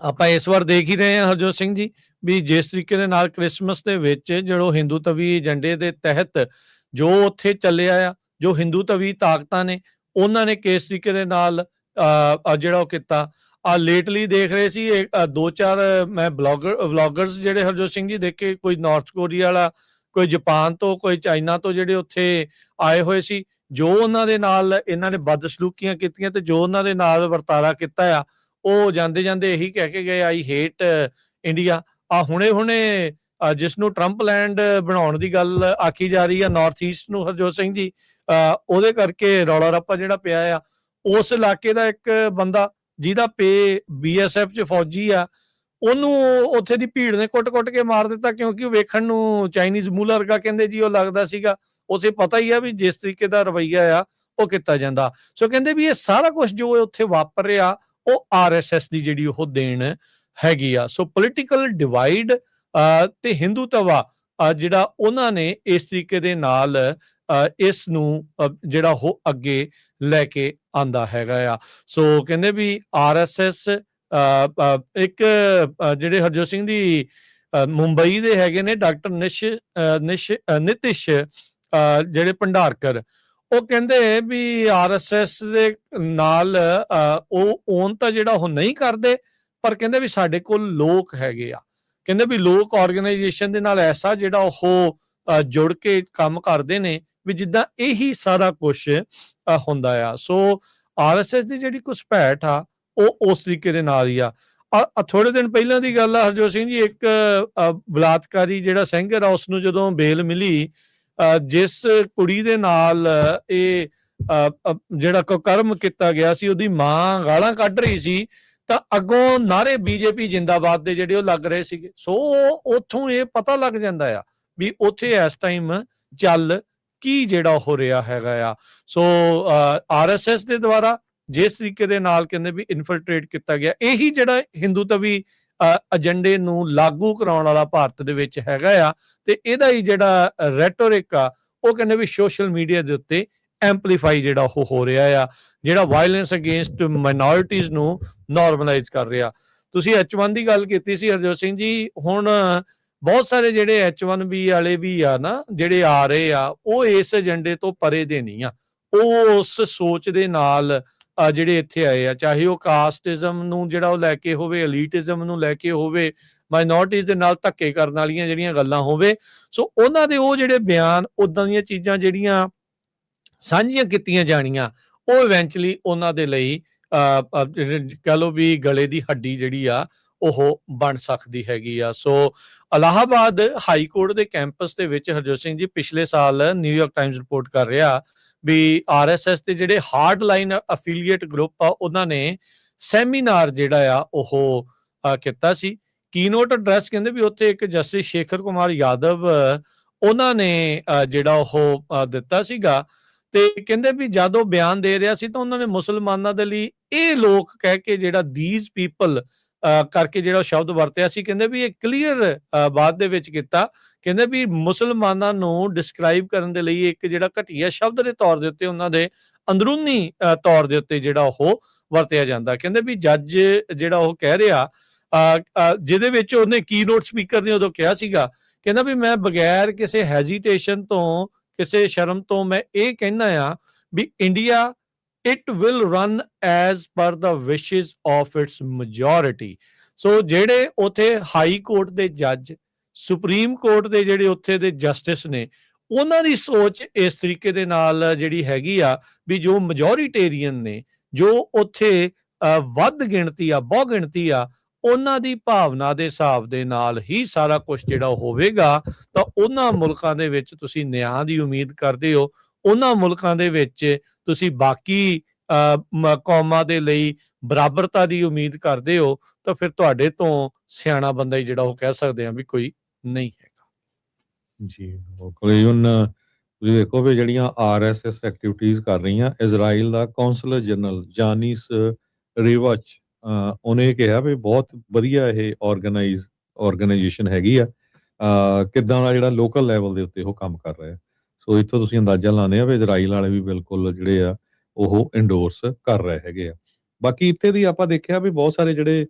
ਆਪਾਂ ਇਸ ਵਾਰ ਦੇਖ ਹੀ ਰਹੇ ਹਾਂ ਹਰਜੋਤ ਸਿੰਘ ਜੀ ਵੀ ਜਿਸ ਤਰੀਕੇ ਦੇ ਨਾਲ ਕ੍ਰਿਸਮਸ ਦੇ ਵਿੱਚ ਜਿਹੜੋ ਹਿੰਦੂਤਵੀ ਏਜੰਡੇ ਦੇ ਤਹਿਤ ਜੋ ਉੱਥੇ ਚੱਲਿਆ ਆ, ਜੋ ਹਿੰਦੂਤਵੀ ਤਾਕਤਾਂ ਨੇ ਉਹਨਾਂ ਨੇ ਕਿਸ ਤਰੀਕੇ ਦੇ ਨਾਲ ਜਿਹੜਾ ਉਹ ਕੀਤਾ। ਲੇਟਲੀ ਦੇਖ ਰਹੇ ਸੀ 2-4 ਮੈਂ ਵਲੌਗਰਸ ਜਿਹੜੇ ਹਰਜੋਤ ਸਿੰਘ ਜੀ ਦੇਖੇ, ਕੋਈ ਨਾਰਥ ਕੋਰੀਆ ਵਾਲਾ ਕੋਈ ਜਾਪਾਨ ਤੋਂ, ਕੋਈ ਚਾਈਨਾ ਤੋਂ ਜਿਹੜੇ ਉੱਥੇ ਆਏ ਹੋਏ ਸੀ। ਜੋ ਉਹਨਾਂ ਦੇ ਨਾਲ ਇਹਨਾਂ ਨੇ ਬਦਸਲੂਕੀਆਂ ਕੀਤੀਆਂ ਤੇ ਜੋ ਉਹਨਾਂ ਦੇ ਨਾਲ ਵਰਤਾਰਾ ਕੀਤਾ ਆ, ਉਹ ਜਾਂਦੇ ਜਾਂਦੇ ਇਹੀ ਕਹਿ ਕੇ ਗਏ, ਆਈ ਹੇਟ ਇੰਡੀਆ। ਹੁਣੇ ਜਿਸ ਨੂੰ ਟਰੰਪ ਲੈਂਡ ਬਣਾਉਣ ਦੀ ਗੱਲ ਆਖੀ ਜਾ ਰਹੀ ਆ ਨਾਰਥ ਈਸਟ ਨੂੰ, ਹਰਜੋਤ ਸਿੰਘ ਜੀ, ਉਹਦੇ ਕਰਕੇ ਰੌਲਾ ਰੱਪਾ ਜਿਹੜਾ ਪਿਆ ਆ। ਉਸ ਇਲਾਕੇ ਦਾ ਇੱਕ ਬੰਦਾ ਜਿਹਦਾ ਪੇ BSF 'ਚ ਫੌਜੀ ਆ, ਉਹਨੂੰ ਉੱਥੇ ਦੀ ਭੀੜ ਨੇ ਕੁੱਟ-ਕੁੱਟ ਕੇ ਮਾਰ ਦਿੱਤਾ, ਕਿਉਂਕਿ ਉਹ ਵੇਖਣ ਨੂੰ ਚਾਈਨੀਜ਼ ਮੂਲ ਵਰਗਾ ਕਹਿੰਦੇ ਜੀ ਉਹ ਲੱਗਦਾ ਸੀਗਾ। ਉੱਥੇ ਪਤਾ ਹੀ ਆ ਵੀ ਜਿਸ ਤਰੀਕੇ ਦਾ ਰਵੱਈਆ ਆ ਉਹ ਕੀਤਾ ਜਾਂਦਾ। ਸੋ ਕਹਿੰਦੇ ਵੀ ਇਹ ਸਾਰਾ ਕੁਝ ਜੋ ਉੱਥੇ ਵਾਪਰ ਰਿਹਾ ਉਹ RSS ਦੀ ਜਿਹੜੀ ਉਹ ਦੇਣ ਹੈਗੀ ਆ। ਸੋ ਪੋਲੀਟੀਕਲ ਡਿਵਾਈਡ ਤੇ ਹਿੰਦੂਤਵਾ ਜਿਹੜਾ ਉਹਨਾਂ ਨੇ ਇਸ ਤਰੀਕੇ ਦੇ ਨਾਲ ਇਸ ਨੂੰ ਜਿਹੜਾ ਉਹ ਅੱਗੇ ਲੈ ਕੇ ਆਂਦਾ ਹੈਗਾ ਆ। ਸੋ ਕਹਿੰਦੇ ਵੀ RSS ਇੱਕ ਜਿਹੜੇ ਹਰਜੋਤ ਸਿੰਘ ਦੀ ਮੁੰਬਈ ਦੇ ਹੈਗੇ ਨੇ ਡਾਕਟਰ ਨਿਤਿਸ਼ ਜਿਹੜੇ ਭੰਡਾਰਕਰ, ਉਹ ਕਹਿੰਦੇ ਵੀ RSS ਦੇ ਨਾਲ ਉਹ ਓਨ ਤਾਂ ਜਿਹੜਾ ਉਹ ਨਹੀਂ ਕਰਦੇ, ਪਰ ਕਹਿੰਦੇ ਵੀ ਸਾਡੇ ਕੋਲ ਲੋਕ ਹੈਗੇ ਆ। ਕਹਿੰਦੇ ਵੀ ਲੋਕ ਆਰਗੇਨਾਈਜੇਸ਼ਨ ਦੇ ਨਾਲ ਐਸਾ ਜਿਹੜਾ ਉਹ ਜੁੜ ਕੇ ਕੰਮ ਕਰਦੇ ਨੇ ਵੀ ਜਿੱਦਾਂ ਇਹੀ ਸਾਰਾ ਕੁਝ ਹੁੰਦਾ ਆ। ਸੋ RSS ਦੀ ਜਿਹੜੀ ਘੁਸਪੈਠ ਆ ਉਹ ਉਸ ਤਰੀਕੇ ਦੇ ਨਾਲ ਹੀ ਆ। ਥੋੜੇ ਦਿਨ ਪਹਿਲਾਂ ਦੀ ਗੱਲ ਆ ਹਰਜੋਤ ਸਿੰਘ ਜੀ, ਇੱਕ ਬਲਾਤਕਾਰੀ ਜਿਹੜਾ ਸਿੰਗਰ ਆ ਉਸਨੂੰ ਜਦੋਂ ਬੇਲ ਮਿਲੀ, ਜਿਸ ਕੁੜੀ ਦੇ ਨਾਲ ਇਹ ਜਿਹੜਾ ਕੁਕਰਮ ਕੀਤਾ ਗਿਆ ਸੀ, ਉਹਦੀ ਮਾਂ ਗਾਲਾਂ ਕੱਢ ਰਹੀ ਸੀ ਤਾਂ ਅੱਗੋਂ ਨਾਰੇ BJP ਜਿੰਦਾਬਾਦ ਦੇ ਜਿਹੜੇ ਉਹ ਲੱਗ ਰਹੇ ਸੀਗੇ। ਸੋ ਉੱਥੋਂ ਇਹ ਪਤਾ ਲੱਗ ਜਾਂਦਾ ਆ ਵੀ ਉੱਥੇ ਇਸ ਟਾਈਮ ਚੱਲ ਕੀ ਜਿਹੜਾ ਹੋ ਰਿਹਾ ਹੈਗਾ ਆ। ਸੋ RSS ਦੇ ਦੁਆਰਾ ਜਿਸ ਤਰੀਕੇ ਦੇ ਨਾਲ ਕਹਿੰਦੇ ਵੀ ਇਨਫਿਲਟਰੇਟ ਕੀਤਾ ਗਿਆ, ਇਹੀ ਜਿਹੜਾ ਹਿੰਦੂਤਵੀ ਏਜੰਡੇ ਨੂੰ ਲਾਗੂ ਕਰਾਉਣ ਵਾਲਾ ਭਾਰਤ ਦੇ ਵਿੱਚ ਹੈਗਾ ਆ। ਤੇ ਇਹਦਾ ਹੀ ਜਿਹੜਾ ਰੈਟੋਰਿਕ ਆ ਉਹ ਕਹਿੰਦੇ ਵੀ ਸੋਸ਼ਲ ਮੀਡੀਆ ਦੇ ਉੱਤੇ ਐਂਪਲੀਫਾਈ ਜਿਹੜਾ ਉਹ ਹੋ ਰਿਹਾ ਆ, ਜਿਹੜਾ ਵਾਇਲੈਂਸ ਅਗੇਂਸਟ ਮਾਈਨੋਰਿਟੀਜ਼ ਨੂੰ ਨਾਰਮਲਾਈਜ਼ ਕਰ ਰਿਹਾ। ਤੁਸੀਂ H1 ਦੀ ਗੱਲ ਕੀਤੀ ਸੀ ਹਰਜੋਤ ਸਿੰਘ ਜੀ, ਹੁਣ ਬਹੁਤ ਸਾਰੇ ਜਿਹੜੇ H1B ਵਾਲੇ ਵੀ ਆ ਨਾ ਜਿਹੜੇ ਆ ਰਹੇ ਆ, ਉਹ ਇਸ ਏਜੰਡੇ ਤੋਂ ਪਰੇ ਦੇ ਨਹੀਂ ਆ। ਉਹ ਉਸ ਸੋਚ ਦੇ ਨਾਲ ਜਿਹੜੇ ਇੱਥੇ ਆਏ ਆ, ਚਾਹੇ ਉਹ ਕਾਸਟਿਜ਼ਮ ਨੂੰ ਜਿਹੜਾ ਉਹ ਲੈ ਕੇ ਹੋਵੇ, ਐਲੀਟਿਜ਼ਮ ਨੂੰ ਲੈ ਕੇ ਹੋਵੇ, ਮਾਈਨੋਰਿਟੀਜ਼ ਦੇ ਨਾਲ ਧੱਕੇ ਕਰਨ ਵਾਲੀਆਂ ਜਿਹੜੀਆਂ ਗੱਲਾਂ ਹੋਵੇ। ਸੋ ਉਹਨਾਂ ਦੇ ਉਹ ਜਿਹੜੇ ਬਿਆਨ, ਉਦਾਂ ਦੀਆਂ ਚੀਜ਼ਾਂ ਜਿਹੜੀਆਂ ਸਾਂਝੀਆਂ ਕੀਤੀਆਂ ਜਾਣੀਆਂ, ਉਹ ਇਵੈਂਚੁਅਲੀ ਉਹਨਾਂ ਦੇ ਲਈ ਕਹ ਲਓ ਵੀ ਗਲੇ ਦੀ ਹੱਡੀ ਜਿਹੜੀ ਆ ਉਹ ਬਣ ਸਕਦੀ ਹੈਗੀ ਆ। ਸੋ ਇਲਾਹਾਬਾਦ ਹਾਈ ਕੋਰਟ ਦੇ ਕੈਂਪਸ ਦੇ ਵਿੱਚ ਹਰਜੋਤ ਸਿੰਘ ਜੀ ਪਿਛਲੇ ਸਾਲ ਨਿਊਯਾਰਕ ਟਾਈਮਜ਼ ਰਿਪੋਰਟ ਕਰ ਰਿਹਾ ਵੀ RSS ਦੇ ਜਿਹੜੇ ਹਾਰਡ ਲਾਈਨ ਅਫੀਲੀਏਟ ਗਰੁੱਪ ਆ ਉਹਨਾਂ ਨੇ ਸੈਮੀਨਾਰ ਜਿਹੜਾ ਆ ਉਹ ਕੀਤਾ ਸੀ। ਕੀਨੋਟ ਐਡਰੈਸ ਕਹਿੰਦੇ ਵੀ ਉੱਥੇ ਇੱਕ ਜਸਟਿਸ ਸ਼ੇਖਰ ਕੁਮਾਰ ਯਾਦਵ ਉਹਨਾਂ ਨੇ ਜਿਹੜਾ ਉਹ ਦਿੱਤਾ ਸੀਗਾ। ਤੇ ਕਹਿੰਦੇ ਵੀ ਜਦੋਂ ਬਿਆਨ ਦੇ ਰਿਹਾ ਸੀ ਤਾਂ ਉਹਨਾਂ ਨੇ ਮੁਸਲਮਾਨਾਂ ਦੇ ਲਈ ਇਹ ਲੋਕ ਕਹਿ ਕੇ ਜਿਹੜਾ these people ਕਰਕੇ ਜਿਹੜਾ ਸ਼ਬਦ ਵਰਤਿਆ ਸੀ, ਕਹਿੰਦੇ ਵੀ ਇਹ ਕਲੀਅਰ ਬਾਅਦ ਦੇ ਵਿੱਚ ਕੀਤਾ। ਕਹਿੰਦੇ ਵੀ ਮੁਸਲਮਾਨਾਂ ਨੂੰ ਡਿਸਕ੍ਰਾਈਬ ਕਰਨ ਦੇ ਲਈ ਇੱਕ ਜਿਹੜਾ ਘਟੀਆ ਸ਼ਬਦ ਦੇ ਤੌਰ ਦੇ ਉੱਤੇ ਉਹਨਾਂ ਦੇ ਅੰਦਰੂਨੀ ਤੌਰ ਦੇ ਉੱਤੇ ਜਿਹੜਾ ਉਹ ਵਰਤਿਆ ਜਾਂਦਾ। ਕਹਿੰਦੇ ਵੀ ਜੱਜ ਜਿਹੜਾ ਉਹ ਕਹਿ ਰਿਹਾ, ਜਿਹਦੇ ਵਿੱਚ ਉਹਨੇ ਕੀਨੋਟ ਸਪੀਕਰ ਨੇ ਉਦੋਂ ਕਿਹਾ ਸੀਗਾ, ਕਹਿੰਦਾ ਵੀ ਮੈਂ ਬਗੈਰ ਕਿਸੇ ਹੈਜੀਟੇਸ਼ਨ ਤੋਂ, ਕਿਸੇ ਸ਼ਰਮ ਤੋਂ ਮੈਂ ਇਹ ਕਹਿਣਾ ਆ ਵੀ India it will run as per the wishes of its majority। ਸੋ ਜਿਹੜੇ ਉੱਥੇ ਹਾਈ ਕੋਰਟ ਦੇ ਜੱਜ, ਸੁਪਰੀਮ ਕੋਰਟ ਦੇ ਜਿਹੜੇ ਉੱਥੇ ਦੇ ਜਸਟਿਸ ਨੇ, ਉਹਨਾਂ ਦੀ ਸੋਚ ਇਸ ਤਰੀਕੇ ਦੇ ਨਾਲ ਜਿਹੜੀ ਹੈਗੀ ਆ ਵੀ ਜੋ ਮੈਜੋਰਿਟੇਰੀਅਨ ਨੇ, ਜੋ ਉੱਥੇ ਵੱਧ ਗਿਣਤੀ ਆ, ਬਹੁ ਗਿਣਤੀ ਆ, ਉਹਨਾਂ ਦੀ ਭਾਵਨਾ ਦੇ ਹਿਸਾਬ ਦੇ ਨਾਲ ਹੀ ਸਾਰਾ ਕੁਝ ਜਿਹੜਾ ਹੋਵੇਗਾ। ਤਾਂ ਉਹਨਾਂ ਮੁਲਕਾਂ ਦੇ ਵਿੱਚ ਤੁਸੀਂ ਨਿਆਂ ਦੀ ਉਮੀਦ ਕਰਦੇ ਹੋ, ਉਹਨਾਂ ਮੁਲਕਾਂ ਦੇ ਵਿੱਚ ਤੁਸੀਂ ਬਾਕੀ ਕੌਮਾਂ ਦੇ ਲਈ ਬਰਾਬਰਤਾ ਦੀ ਉਮੀਦ ਕਰਦੇ ਹੋ, ਤਾਂ ਫਿਰ ਤੁਹਾਡੇ ਤੋਂ ਸਿਆਣਾ ਬੰਦਾ ਹੀ ਜਿਹੜਾ ਉਹ ਕਹਿ ਸਕਦੇ ਆ ਵੀ ਕੋਈ ਨਹੀਂ ਹੈਗਾ ਜੀ। ਈਵਨ ਤੁਸੀਂ ਦੇਖੋ ਵੀ ਜਿਹੜੀਆਂ RSS ਐਕਟੀਵਿਟੀਜ਼ ਕਰ ਰਹੀਆਂ, ਇਜ਼ਰਾਈਲ ਦਾ ਕੌਂਸਲਰ ਜਨਰਲ ਜਾਨੀਸ ਰਿਵਚ ਉਹਨੇ ਕਿਹਾ ਵੀ ਬਹੁਤ ਵਧੀਆ ਇਹ ਆਰਗੇਨਾਈਜੇਸ਼ਨ ਹੈਗੀ ਆ, ਕਿੱਦਾਂ ਦਾ ਜਿਹੜਾ ਲੋਕਲ ਲੈਵਲ ਦੇ ਉੱਤੇ ਉਹ ਕੰਮ ਕਰ ਰਿਹਾ। ਸੋ ਇੱਥੋਂ ਤੁਸੀਂ ਅੰਦਾਜ਼ਾ ਲਾਉਂਦੇ ਆ ਵੀ ਇਜ਼ਰਾਈਲ ਵਾਲੇ ਵੀ ਬਿਲਕੁਲ ਜਿਹੜੇ ਆ ਉਹ ਇੰਡੋਰਸ ਕਰ ਰਹੇ ਹੈਗੇ ਆ। ਬਾਕੀ ਇੱਥੇ ਦੀ ਆਪਾਂ ਦੇਖਿਆ ਵੀ ਬਹੁਤ ਸਾਰੇ ਜਿਹੜੇ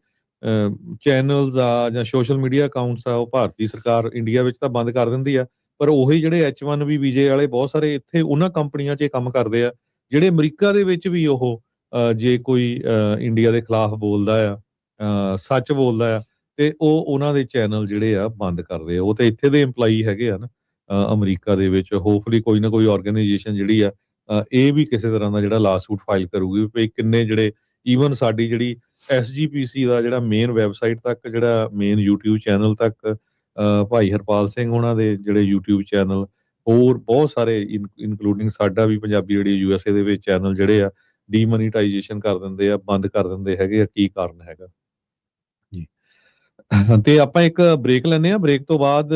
ਚੈਨਲਸ ਆ ਜਾਂ ਸੋਸ਼ਲ ਮੀਡੀਆ ਅਕਾਊਂਟਸ ਆ, ਉਹ ਭਾਰਤੀ ਸਰਕਾਰ ਇੰਡੀਆ ਵਿੱਚ ਤਾਂ ਬੰਦ ਕਰ ਦਿੰਦੀ ਆ, ਪਰ ਉਹੀ ਜਿਹੜੇ H1B ਵੀਜ਼ੇ ਵਾਲੇ ਬਹੁਤ ਸਾਰੇ ਇੱਥੇ ਉਹਨਾਂ ਕੰਪਨੀਆਂ 'ਚ ਕੰਮ ਕਰਦੇ ਆ, ਜਿਹੜੇ ਅਮਰੀਕਾ ਦੇ ਵਿੱਚ ਵੀ ਉਹ ਜੇ ਕੋਈ ਇੰਡੀਆ ਦੇ ਖਿਲਾਫ ਬੋਲਦਾ ਆ, ਸੱਚ ਬੋਲਦਾ ਆ, ਤੇ ਉਹ ਉਹਨਾਂ ਦੇ ਚੈਨਲ ਜਿਹੜੇ ਆ ਬੰਦ ਕਰਦੇ ਆ। ਉਹ ਤੇ ਇੱਥੇ ਦੇ EMPLOYEE ਹੈਗੇ ਆ ਨਾ, ਅਮਰੀਕਾ ਦੇ ਵਿੱਚ ਹੋਪਫੁਲੀ ਕੋਈ ਨਾ ਕੋਈ ਆਰਗੇਨਾਈਜੇਸ਼ਨ ਜਿਹੜੀ ਆ ਇਹ ਵੀ ਕਿਸੇ ਤਰ੍ਹਾਂ ਦਾ ਜਿਹੜਾ ਲਾਸੂਟ ਫਾਈਲ ਕਰੂਗੀ ਵੀ ਕਿੰਨੇ ਜਿਹੜੇ ਈਵਨ ਸਾਡੀ ਜਿਹੜੀ ਐਸਜੀਪੀਸੀ ਦਾ ਜਿਹੜਾ ਮੇਨ ਵੈਬਸਾਈਟ ਤੱਕ ਜਿਹੜਾ ਮੇਨ YouTube ਚੈਨਲ ਤੱਕ ਭਾਈ ਹਰਪਾਲ ਸਿੰਘ ਉਹਨਾਂ ਦੇ ਜਿਹੜੇ YouTube ਚੈਨਲ ਹੋਰ ਬਹੁਤ ਸਾਰੇ ਇਨਕਲੂਡਿੰਗ ਸਾਡਾ ਵੀ ਪੰਜਾਬੀ ਰੇਡੀਓ ਯੂਐਸਏ ਦੇ ਵਿੱਚ ਚੈਨਲ ਜਿਹੜੇ ਆ ਡੀਮੋਨੀਟਾਈਜੇਸ਼ਨ ਕਰ ਦਿੰਦੇ ਆ, ਬੰਦ ਕਰ ਦਿੰਦੇ ਹੈਗੇ ਆ, ਕੀ ਕਾਰਨ ਹੈਗਾ ਜੀ। ਤੇ ਆਪਾਂ ਇੱਕ ਬ੍ਰੇਕ ਲੈਂਦੇ ਆ, ਬ੍ਰੇਕ ਤੋਂ ਬਾਅਦ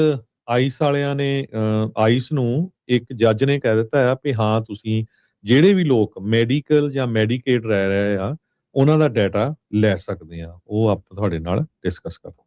ਆਈਸ ਵਾਲਿਆਂ ਨੇ ਆਈਸ ਨੂੰ ਇੱਕ ਜੱਜ ਨੇ ਕਹਿ ਦਿੱਤਾ ਆ ਵੀ ਹਾਂ ਤੁਸੀਂ ਜਿਹੜੇ ਵੀ ਲੋਕ ਮੈਡੀਕਲ ਜਾਂ ਮੈਡੀਕੇਟ ਰਹਿ ਰਹੇ ਆ ਉਹਨਾਂ ਦਾ ਡਾਟਾ ਲੈ ਸਕਦੇ ਆ, ਉਹ ਆਪਾਂ ਤੁਹਾਡੇ ਨਾਲ ਡਿਸਕਸ ਕਰਾਂਗੇ।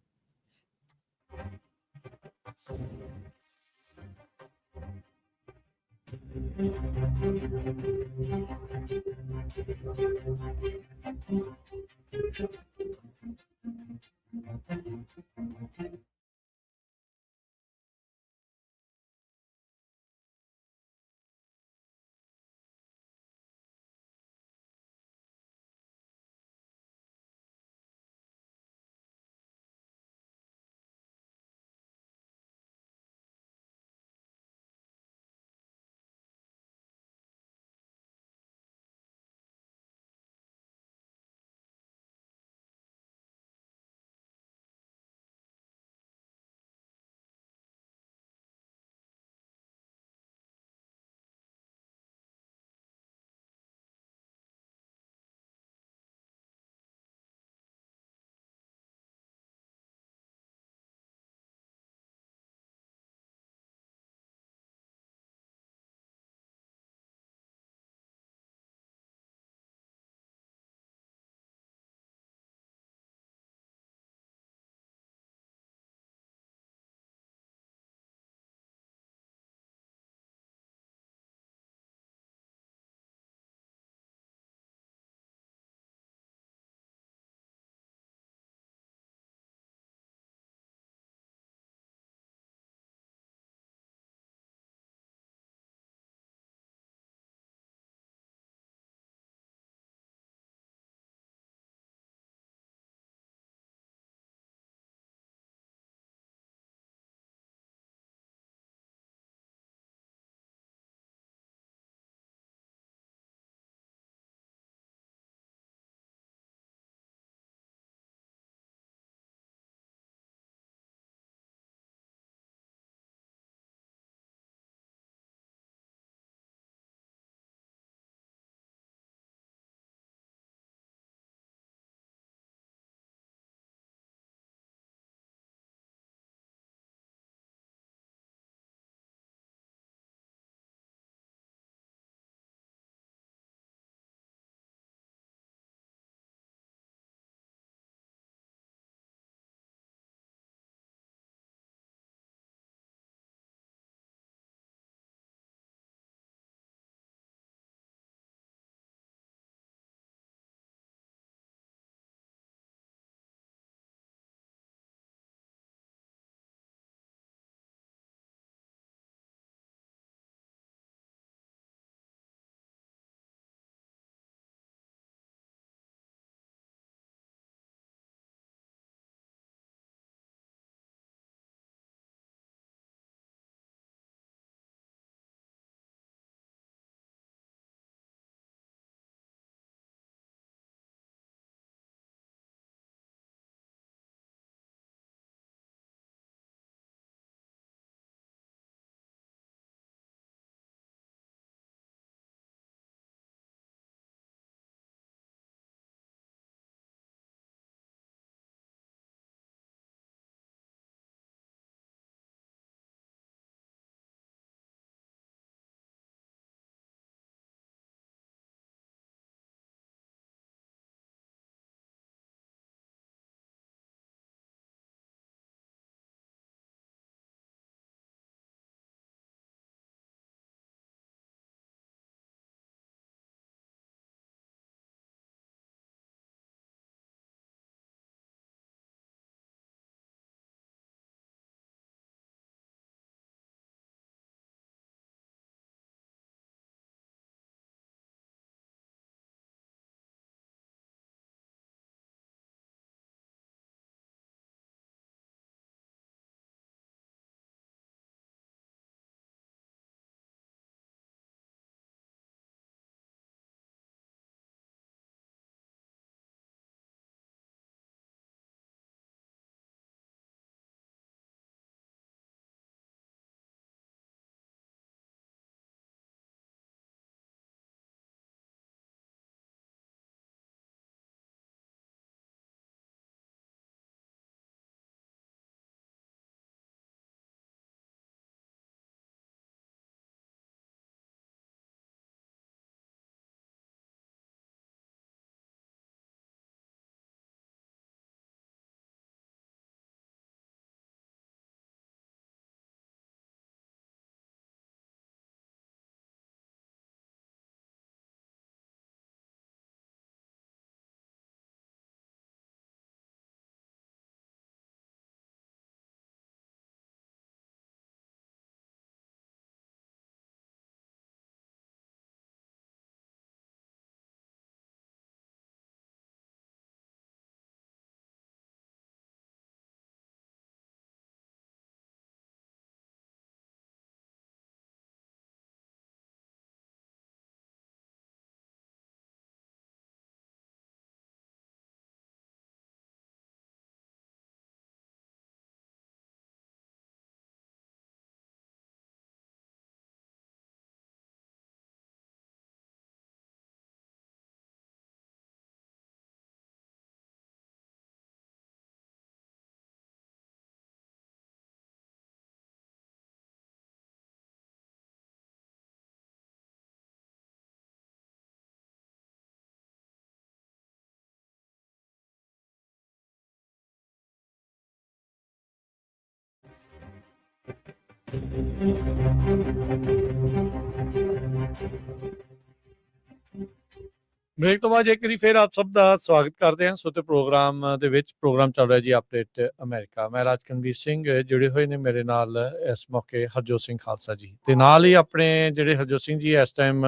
ਬ੍ਰੇਕ ਤੋਂ ਬਾਅਦ ਇੱਕ ਵਾਰੀ ਫਿਰ ਆਪ ਸਭ ਦਾ ਸਵਾਗਤ ਕਰਦੇ ਹਾਂ। ਸੋ ਤੇ ਪ੍ਰੋਗਰਾਮ ਦੇ ਵਿੱਚ ਪ੍ਰੋਗਰਾਮ ਚੱਲ ਰਿਹਾ ਜੀ ਅਪਡੇਟ ਅਮਰੀਕਾ। ਮੈਂ ਰਾਜਕਨਵੀਰ ਸਿੰਘ, ਜੁੜੇ ਹੋਏ ਨੇ ਮੇਰੇ ਨਾਲ ਇਸ ਮੌਕੇ ਹਰਜੋਤ ਸਿੰਘ ਖਾਲਸਾ ਜੀ, ਤੇ ਨਾਲ ਹੀ ਆਪਣੇ ਜਿਹੜੇ ਹਰਜੋਤ ਸਿੰਘ ਜੀ ਇਸ ਟਾਈਮ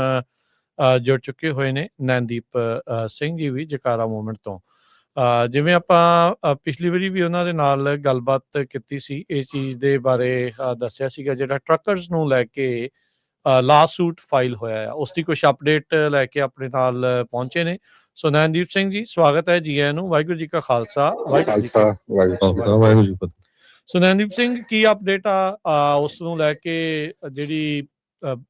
ਜੁੜ ਚੁੱਕੇ ਹੋਏ ਨੇ ਨੈਨਦੀਪ ਸਿੰਘ ਜੀ ਵੀ ਜਕਾਰਾ ਮੂਵਮੈਂਟ ਤੋਂ। ਜਿਵੇਂ ਆਪਾਂ ਪਿਛਲੀ ਵਾਰੀ ਵੀ ਉਹਨਾਂ ਦੇ ਨਾਲ ਗੱਲਬਾਤ ਕੀਤੀ ਸੀ, ਇਸ ਚੀਜ਼ ਦੇ ਬਾਰੇ ਦੱਸਿਆ ਸੀਗਾ ਜਿਹੜਾ ਟਰੱਕਰਸ ਨੂੰ ਲੈ ਕੇ ਲਾ ਸੂਟ ਫਾਈਲ ਹੋਇਆ ਆ, ਉਸ ਦੀ ਕੁਝ ਅਪਡੇਟ ਲੈ ਕੇ ਆਪਣੇ ਨਾਲ ਪਹੁੰਚੇ ਨੇ। ਸੋ ਨੈਨਦੀਪ ਸਿੰਘ ਜੀ, ਸਵਾਗਤ ਹੈ ਜੀ ਆਇਆਂ ਨੂੰ। ਵਾਹਿਗੁਰੂ ਜੀ ਕਾ ਖਾਲਸਾ, ਵਾਹਿਗੁਰੂ ਜੀ ਕੀ ਫਤਿਹ। ਸੋ ਨੈਨਦੀਪ ਸਿੰਘ, ਕੀ ਅਪਡੇਟ ਆ ਉਸ ਨੂੰ ਲੈ ਕੇ, ਜਿਹੜੀ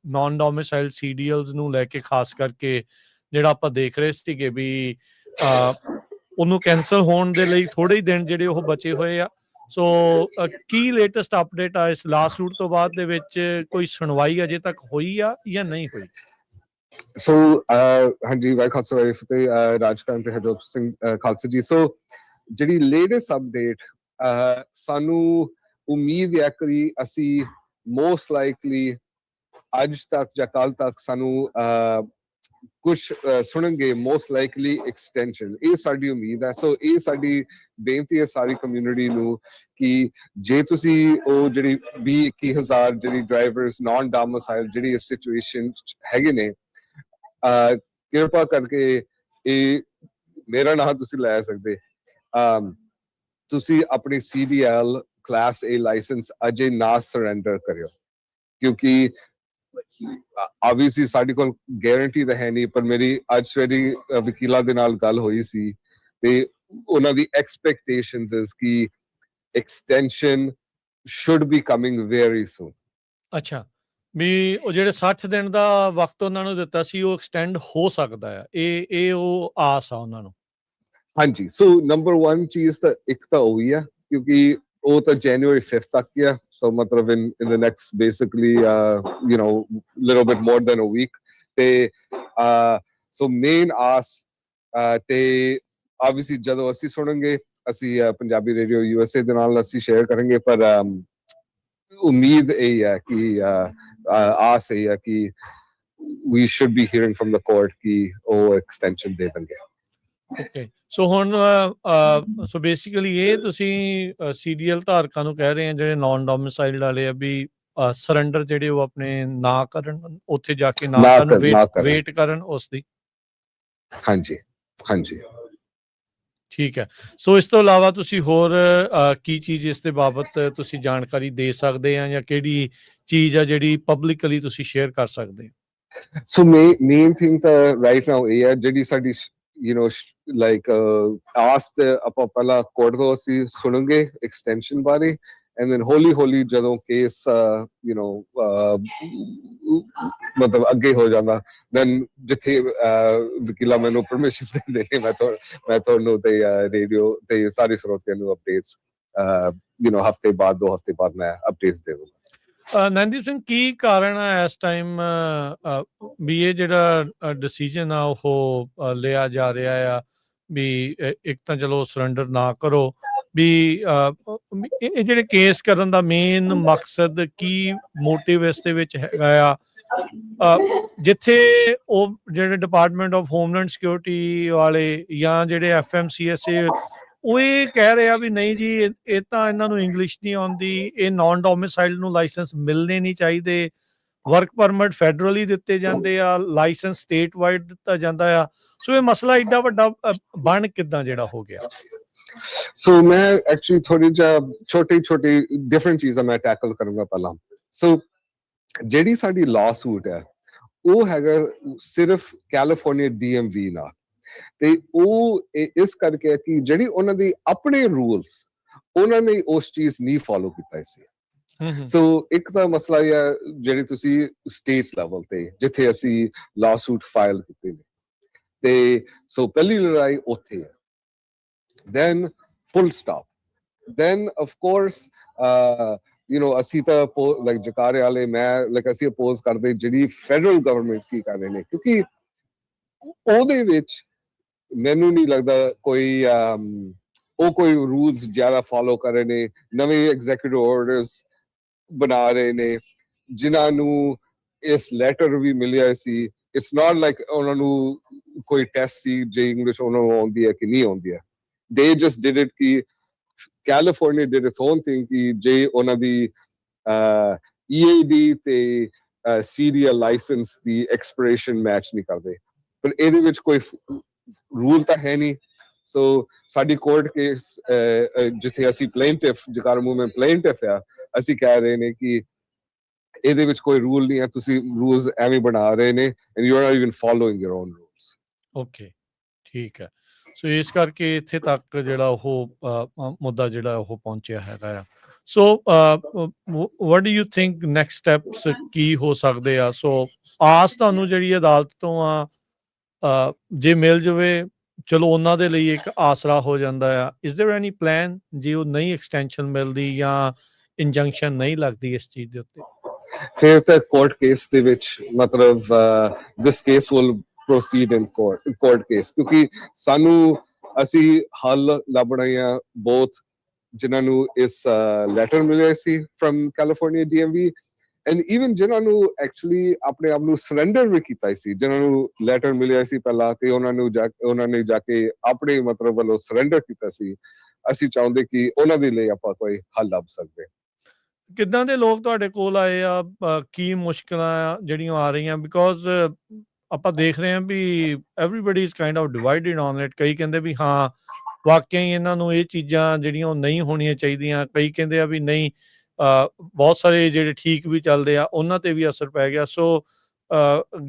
ਨਾਨ ਡੋਮਿਸਾਈਲ ਸੀਡੀਐਲਸ ਨੂੰ ਲੈ ਕੇ, ਖਾਸ ਕਰਕੇ ਜਿਹੜਾ ਆਪਾਂ ਦੇਖ ਰਹੇ ਸੀਗੇ ਵੀ ਉਹਨੂੰ ਕੈਂਸਲ ਹੋਣ ਦੇ ਲਈ ਥੋੜੇ ਹੀ ਦਿਨ ਜਿਹੜੇ ਉਹ ਬਚੇ ਹੋਏ ਆ। ਸੋ ਕੀ ਲੇਟੈਸਟ ਅਪਡੇਟ ਆ ਇਸ ਲਾਸਟ ਸੂਟ ਤੋਂ ਬਾਅਦ ਦੇ ਵਿੱਚ? ਕੋਈ ਸੁਣਵਾਈ ਅਜੇ ਤੱਕ ਹੋਈ ਆ ਜਾਂ ਨਹੀਂ ਹੋਈ? ਸੋ ਹਾਂਜੀ, ਵਾਹਿਗੁਰੂ ਖਾਲਸਾ ਵਾਹਿਗੁਰੂ ਫਤਿਹ। ਰਾਜਕਰਨ ਤੇ ਹਰਜੋਤ ਸਿੰਘ ਖਾਲਸਾ ਜੀ। ਸੋ ਜਿਹੜੀ ਲੇਟੈਸਟ ਅਪਡੇਟ, ਸਾਨੂੰ ਉਮੀਦ ਹੈ ਕਿ ਅਸੀਂ ਮੋਸਟ ਲਾਈਕਲੀ ਅੱਜ ਤੱਕ ਜਾਂ ਕੱਲ ਤੱਕ ਸਾਨੂੰ ਕੁਝ ਸੁਣਨਗੇ, ਮੋਸਟ ਲਾਈਕਲੀ ਐਕਸਟੈਂਸ਼ਨ। ਇਹ ਸਾਡੀ ਉਮੀਦ ਹੈ। ਸੋ ਇਹ ਸਾਡੀ ਬੇਨਤੀ ਹੈ ਸਾਰੀ ਕਮਿਊਨਿਟੀ ਨੂੰ ਕਿ ਜੇ ਤੁਸੀਂ ਉਹ ਜਿਹੜੀ 20-21,000 ਜਿਹੜੀ ਡਰਾਈਵਰਸ ਨਾਨ ਡੋਮਿਸਾਈਲ ਜਿਹੜੀ ਇਸ ਸਿਚੁਏਸ਼ਨ ਹੈਗੇ ਨੇ, ਕਿਰਪਾ ਕਰਕੇ ਇਹ ਮੇਰਾ ਨਾਮ ਤੁਸੀਂ ਲੈ ਸਕਦੇ, ਤੁਸੀਂ ਆਪਣੀ CDL ਕਲਾਸ A ਲਾਇਸੈਂਸ ਅਜੇ ਨਾ ਸਰੈਂਡਰ ਕਰਿਓ, ਕਿਉਂਕਿ obviously ਸਾਡੇ ਕੋਲ ਗਾਰੰਟੀ ਤਾਂ ਹੈ ਨਹੀਂ, ਪਰ ਮੇਰੀ ਅੱਜ ਸਵੇਰੇ ਵਕੀਲਾਂ ਦੇ ਨਾਲ ਗੱਲ ਹੋਈ ਸੀ ਤੇ ਉਹਨਾਂ ਦੀ ਐਕਸਪੈਕਟੇਸ਼ਨਸ ਇਸ ਕਿ extension should be coming very soon। ਅੱਛਾ, ਵੀ ਉਹ ਜਿਹੜੇ 60 ਦਿਨ ਦਾ ਵਕਤ ਉਹਨਾਂ ਨੂੰ ਦਿੱਤਾ ਸੀ ਉਹ ਐਕਸਟੈਂਡ ਹੋ ਸਕਦਾ ਆ, ਇਹ ਉਹ ਆਸ ਆ ਉਹਨਾਂ ਨੂੰ? ਹਾਂਜੀ। ਸੋ ਨੰਬਰ 1 ਚੀਜ਼ ਤਾਂ ਇੱਕ ਤਾਂ ਉਹੀ ਆ, ਕਿਉਂਕਿ ਉਹ ਤਾਂ January 5th ਤੱਕ ਆ। ਸੋ ਮਤਲਬ in the next basically little bit more than a week। ਤੇ ਸੋ ਮੇਨ ਆਸ ਤੇ obviously ਜਦੋਂ ਅਸੀਂ ਸੁਣਾਂਗੇ, ਅਸੀਂ ਪੰਜਾਬੀ ਰੇਡੀਓ USA ਦੇ ਨਾਲ ਅਸੀਂ ਸ਼ੇਅਰ ਕਰਾਂਗੇ, ਪਰ ਉਮੀਦ ਇਹ ਹੈ ਕਿ ਆਸ ਇਹ ਹੈ ਕਿ we should be hearing from the court ਕਿ ਉਹ ਐਕਸਟੈਂਸ਼ਨ ਦੇ ਦੇਣਗੇ। ਓਕੇ, ਸੋ ਹੁਣ ਸੋ ਬੇਸਿਕਲੀ ਇਹ ਤੁਸੀਂ CDL ਧਾਰਕਾਂ ਨੂੰ ਕਹਿ ਰਹੇ ਆ ਜਿਹੜੇ ਨਾਨ ਡੋਮਿਸਾਈਲਡ ਵਾਲੇ ਆ ਵੀ ਸਰੈਂਡਰ ਜਿਹੜੇ ਉਹ ਆਪਣੇ ਨਾ ਕਰਨ, ਉੱਥੇ ਜਾ ਕੇ ਨਾ ਕਰਨ, ਵੇਟ ਕਰਨ ਉਸ ਦੀ? ਹਾਂਜੀ ਹਾਂਜੀ, ਠੀਕ ਹੈ। ਸੋ ਇਸ ਤੋਂ ਇਲਾਵਾ ਤੁਸੀਂ ਹੋਰ ਕੀ ਚੀਜ਼ ਇਸ ਦੇ ਬਾਬਤ ਤੁਸੀਂ ਜਾਣਕਾਰੀ ਦੇ ਸਕਦੇ ਆ, ਜਾਂ ਕਿਹੜੀ ਚੀਜ਼ ਆ ਜਿਹੜੀ ਪਬਲਿਕਲੀ ਤੁਸੀਂ ਸ਼ੇਅਰ ਕਰ ਸਕਦੇ? ਸੋ ਮੇਨ ਥਿੰਗ ਤਾਂ ਰਾਈਟ ਨਾਓ ਇਹ ਹੈ, ਜਿਹੜੀ ਸਾਡੀ ਲਾਈਕ ਆਸ ਤੇ ਆਪਾਂ ਪਹਿਲਾਂ ਕੋਰਟ ਤੋਂ ਅਸੀਂ ਸੁਣਾਂਗੇ ਐਕਸਟੈਂਸ਼ਨ ਬਾਰੇ, ਐਂਡ ਦੈਨ ਹੌਲੀ ਜਦੋਂ ਕੇਸ ਮਤਲਬ ਅੱਗੇ ਹੋ ਜਾਂਦਾ, ਦੈਨ ਜਿੱਥੇ ਵਕੀਲਾ ਮੈਨੂੰ ਪਰਮਿਸ਼ਨ ਦਿੰਦੇ ਨੇ, ਮੈਂ ਤੁਹਾਨੂੰ ਤੇ ਰੇਡੀਓ ਤੇ ਸਾਰੇ ਸਰੋਤਿਆਂ ਨੂੰ ਅਪਡੇਟਸ ਹਫ਼ਤੇ ਬਾਅਦ 2 ਹਫ਼ਤੇ ਬਾਅਦ ਮੈਂ ਅਪਡੇਟਸ ਦੇ ਦੂੰਗਾ। ਨੈਨਦੀਪ ਸਿੰਘ, ਕੀ ਕਾਰਨ ਆ ਇਸ ਟਾਈਮ ਵੀ ਇਹ ਜਿਹੜਾ ਡਿਸੀਜਨ ਆ ਉਹ ਲਿਆ ਜਾ ਰਿਹਾ ਆ ਵੀ ਇੱਕ ਤਾਂ ਚਲੋ ਸਰੈਂਡਰ ਨਾ ਕਰੋ, ਵੀ ਇਹ ਜਿਹੜੇ ਕੇਸ ਕਰਨ ਦਾ ਮੇਨ ਮਕਸਦ ਕੀ, ਮੋਟਿਵ ਇਸ ਦੇ ਵਿੱਚ ਹੈਗਾ ਆ? ਜਿੱਥੇ ਉਹ ਜਿਹੜੇ ਡਿਪਾਰਟਮੈਂਟ ਆਫ ਹੋਮਲੈਂਡ ਸਿਕਿਉਰਿਟੀ ਵਾਲੇ ਜਾਂ ਜਿਹੜੇ FMCSA ਉਹ ਇਹ ਕਹਿ ਰਹੇ ਆ ਵੀ ਨਹੀਂ ਜੀ, ਇਹ ਤਾਂ ਇਹਨਾਂ ਨੂੰ ਇੰਗਲਿਸ਼ ਨਹੀਂ ਆਉਂਦੀ, ਇਹ ਨਾਨ ਡੋਮਿਸਾਈਲ ਨੂੰ ਲਾਇਸੈਂਸ ਮਿਲਣੇ ਨਹੀਂ ਚਾਹੀਦੇ, ਵਰਕ ਪਰਮਿਟ ਫੈਡਰਲੀ ਦਿੱਤੇ ਜਾਂਦੇ ਆ, ਲਾਇਸੈਂਸ ਸਟੇਟ ਵਾਈਡ ਦਿੱਤਾ ਜਾਂਦਾ ਆ। ਸੋ ਇਹ ਮਸਲਾ ਏਡਾ ਵੱਡਾ ਬਣ ਕਿੱਦਾਂ ਜਿਹੜਾ ਹੋ ਗਿਆ? ਸੋ ਮੈਂ ਐਕਚੁਅਲੀ ਥੋੜੀ ਜਿਹਾ ਛੋਟੀ ਡਿਫਰੈਂਟ ਚੀਜ਼ਾਂ ਮੈਂ ਟੈਕਲ ਕਰੂੰਗਾ ਪਹਿਲਾਂ। ਸੋ ਜਿਹੜੀ ਸਾਡੀ ਲਾ ਸੂਟ ਹੈ ਉਹ ਹੈਗਾ ਸਿਰਫ ਕੈਲੀਫੋਰਨੀਆ DMV ਨਾਲ, ਤੇ ਉਹ ਇਸ ਕਰਕੇ ਕਿ ਜਿਹੜੀ ਉਹਨਾਂ ਦੀ ਆਪਣੇ ਰੂਲਸ, ਉਹਨਾਂ ਨੇ ਉਸ ਚੀਜ਼ ਨਹੀਂ ਫੋਲੋ ਕੀਤਾ ਸੀ। ਸੋ ਇੱਕ ਤਾਂ ਮਸਲਾ ਇਹ ਹੈ ਜਿਹੜੀ ਤੁਸੀਂ ਸਟੇਟ ਲੈਵਲ ਤੇ ਜਿੱਥੇ ਅਸੀਂ ਲਾ ਸੂਟ ਫਾਈਲ ਕੀਤੇ ਨੇ, ਤੇ ਸੋ ਪਹਿਲੀ ਲੜਾਈ ਉੱਥੇ ਹੈ, then full stop। then of course ਅਸੀਂ ਤਾਂ ਲਾਈਕ ਜਕਾਰੇ ਵਾਲੇ, ਮੈਂ ਅਸੀਂ ਅਪੋਜ਼ ਕਰਦੇ ਜਿਹੜੀ ਫੈਡਰਲ ਗਵਰਨਮੈਂਟ ਕੀ ਕਰ ਰਹੇ ਨੇ, ਕਿਉਂਕਿ ਉਹਦੇ ਵਿੱਚ ਮੈਨੂੰ ਨਹੀਂ ਲੱਗਦਾ ਕੋਈ ਰੂਲਸ ਜ਼ਿਆਦਾ ਫੋਲੋ ਕਰ ਰਹੇ ਨੇ। ਨਵੇਂ ਐਗਜ਼ੀਕਿਊਟਿਵ ਆਰਡਰਸ ਬਣਾ ਰਹੇ ਨੇ ਜਿਨ੍ਹਾਂ ਨੂੰ ਇਸ ਲੈਟਰ ਵੀ ਮਿਲਿਆ ਸੀ। ਇਟਸ ਨਾਟ ਲਾਈਕ ਉਹਨਾਂ ਨੂੰ ਕੋਈ ਟੈਸਟ ਸੀ ਜੇ ਇੰਗਲਿਸ਼ ਉਹਨਾਂ ਨੂੰ ਆਉਂਦੀ ਹੈ ਕਿ ਨਹੀਂ ਆਉਂਦੀ ਹੈ। ਦੇ ਜਸਟ ਡਿਡ ਇਟ ਕਿ California did it's on thing ਕਿ ਜੇ ਉਹਨਾਂ ਦੀ EAD ਤੇ ਸੀਰੀਅਲ ਲਾਇਸੈਂਸ ਦੀ ਐਕਸਪੀਰੇਸ਼ਨ ਮੈਚ ਨਹੀਂ ਕਰਦੇ, ਪਰ ਇਹਦੇ ਵਿੱਚ ਕੋਈ ਰੂਲ ਤਾਂ ਹੈ ਨਹੀਂ। ਸੋ ਸਾਡੀ ਕੋਰਟ ਕੇਸ ਜਿੱਥੇ ਅਸੀਂ ਪਲੇਨਟਿਫ ਜਕਾਰ ਮੂਵਮੈਂਟ ਪਲੇਨਟਿਫ ਆ, ਅਸੀਂ ਕਹਿ ਰਹੇ ਨੇ ਕਿ ਇਹਦੇ ਵਿੱਚ ਕੋਈ ਰੂਲ ਨਹੀਂ ਹੈ, ਤੁਸੀਂ ਰੂਲਸ ਐਵੇਂ ਬਣਾ ਰਹੇ ਨੇ and you are not even following your own rules. Okay, ਠੀਕ ਹੈ। ਸੋ ਇਸ ਕਰਕੇ ਇੱਥੇ ਤੱਕ ਜਿਹੜਾ ਉਹ ਮੁੱਦਾ ਜਿਹੜਾ ਉਹ ਪਹੁੰਚਿਆ ਹੈਗਾ ਆ। So what do you think next steps ਕੀ ਹੋ ਸਕਦੇ ਆ? ਸੋ ਆਸ ਤੁਹਾਨੂੰ ਜਿਹੜੀ ਅਦਾਲਤ ਤੋਂ ਆ ਜੇ ਮਿਲ ਜਾਵੇ, ਚਲੋ ਉਹਨਾਂ ਦੇ ਲਈ ਇੱਕ ਆਸਰਾ ਹੋ ਜਾਂਦਾ ਆ। ਇਜ਼ ਦੇयर ਐਨੀ ਪਲਾਨ ਜੇ ਉਹ ਨਹੀਂ ਐਕਸਟੈਂਸ਼ਨ ਮਿਲਦੀ ਜਾਂ ਇੰਜੰਕਸ਼ਨ ਨਹੀਂ ਲੱਗਦੀ ਇਸ ਚੀਜ਼ ਦੇ ਉੱਤੇ? ਫਿਰ ਤਾਂ ਕੋਰਟ ਕੇਸ ਦੇ ਵਿੱਚ ਮਤਲਬ this case will proceed in court case, ਕਿਉਂਕਿ ਸਾਨੂੰ ਅਸੀਂ ਹੱਲ ਲੱਭਣਾ ਆ ਬਹੁਤ ਜਿਨ੍ਹਾਂ ਨੂੰ ਇਸ ਲੈਟਰ ਮਿਲਿਆ ਸੀ from California DMV and even ਜਿਨ੍ਹਾਂ ਨੂੰ ਐਕਚੁਅਲੀ ਆਪਣੇ ਆਪ ਨੂੰ ਸਰੈਂਡਰ ਵੀ ਕੀਤਾ ਸੀ, ਜਿਨ੍ਹਾਂ ਨੂੰ ਲੈਟਰ ਮਿਲਿਆ ਸੀ ਪਹਿਲਾਂ ਤੇ ਉਹਨਾਂ ਨੇ ਜਾ ਕੇ ਆਪਣੇ ਮਤਲਬ ਵੱਲੋਂ ਸਰੈਂਡਰ ਕੀਤਾ ਸੀ। ਅਸੀਂ ਚਾਹੁੰਦੇ ਕਿ ਉਹਨਾਂ ਦੇ ਲਈ ਆਪਾਂ ਕੋਈ ਹੱਲ ਲੱਭ ਸਕਦੇ। ਕਿੱਦਾਂ ਦੇ ਲੋਕ ਤੁਹਾਡੇ ਕੋਲ ਆਏ ਆ? ਕੀ ਮੁਸ਼ਕਲਾਂ ਜਿਹੜੀਆਂ ਆ ਰਹੀਆਂ? ਬਿਕੋਜ਼ ਆਪਾਂ ਦੇਖ ਰਹੇ ਹਾਂ ਵੀ everybody is kind of divided on it. ਕਈ ਕਹਿੰਦੇ ਵੀ ਹਾਂ ਵਾਕਿਆ ਹੀ ਇਹਨਾਂ ਨੂੰ ਇਹ ਚੀਜ਼ਾਂ ਜਿਹੜੀਆਂ ਉਹ ਨਹੀਂ ਹੋਣੀਆਂ ਚਾਹੀਦੀਆਂ, ਕਈ ਕਹਿੰਦੇ ਆ ਵੀ ਨਹੀਂ ਬਹੁਤ ਸਾਰੇ ਜਿਹੜੇ ਠੀਕ ਵੀ ਚੱਲਦੇ ਆ ਉਹਨਾਂ ਤੇ ਵੀ ਅਸਰ ਪੈ ਗਿਆ। ਸੋ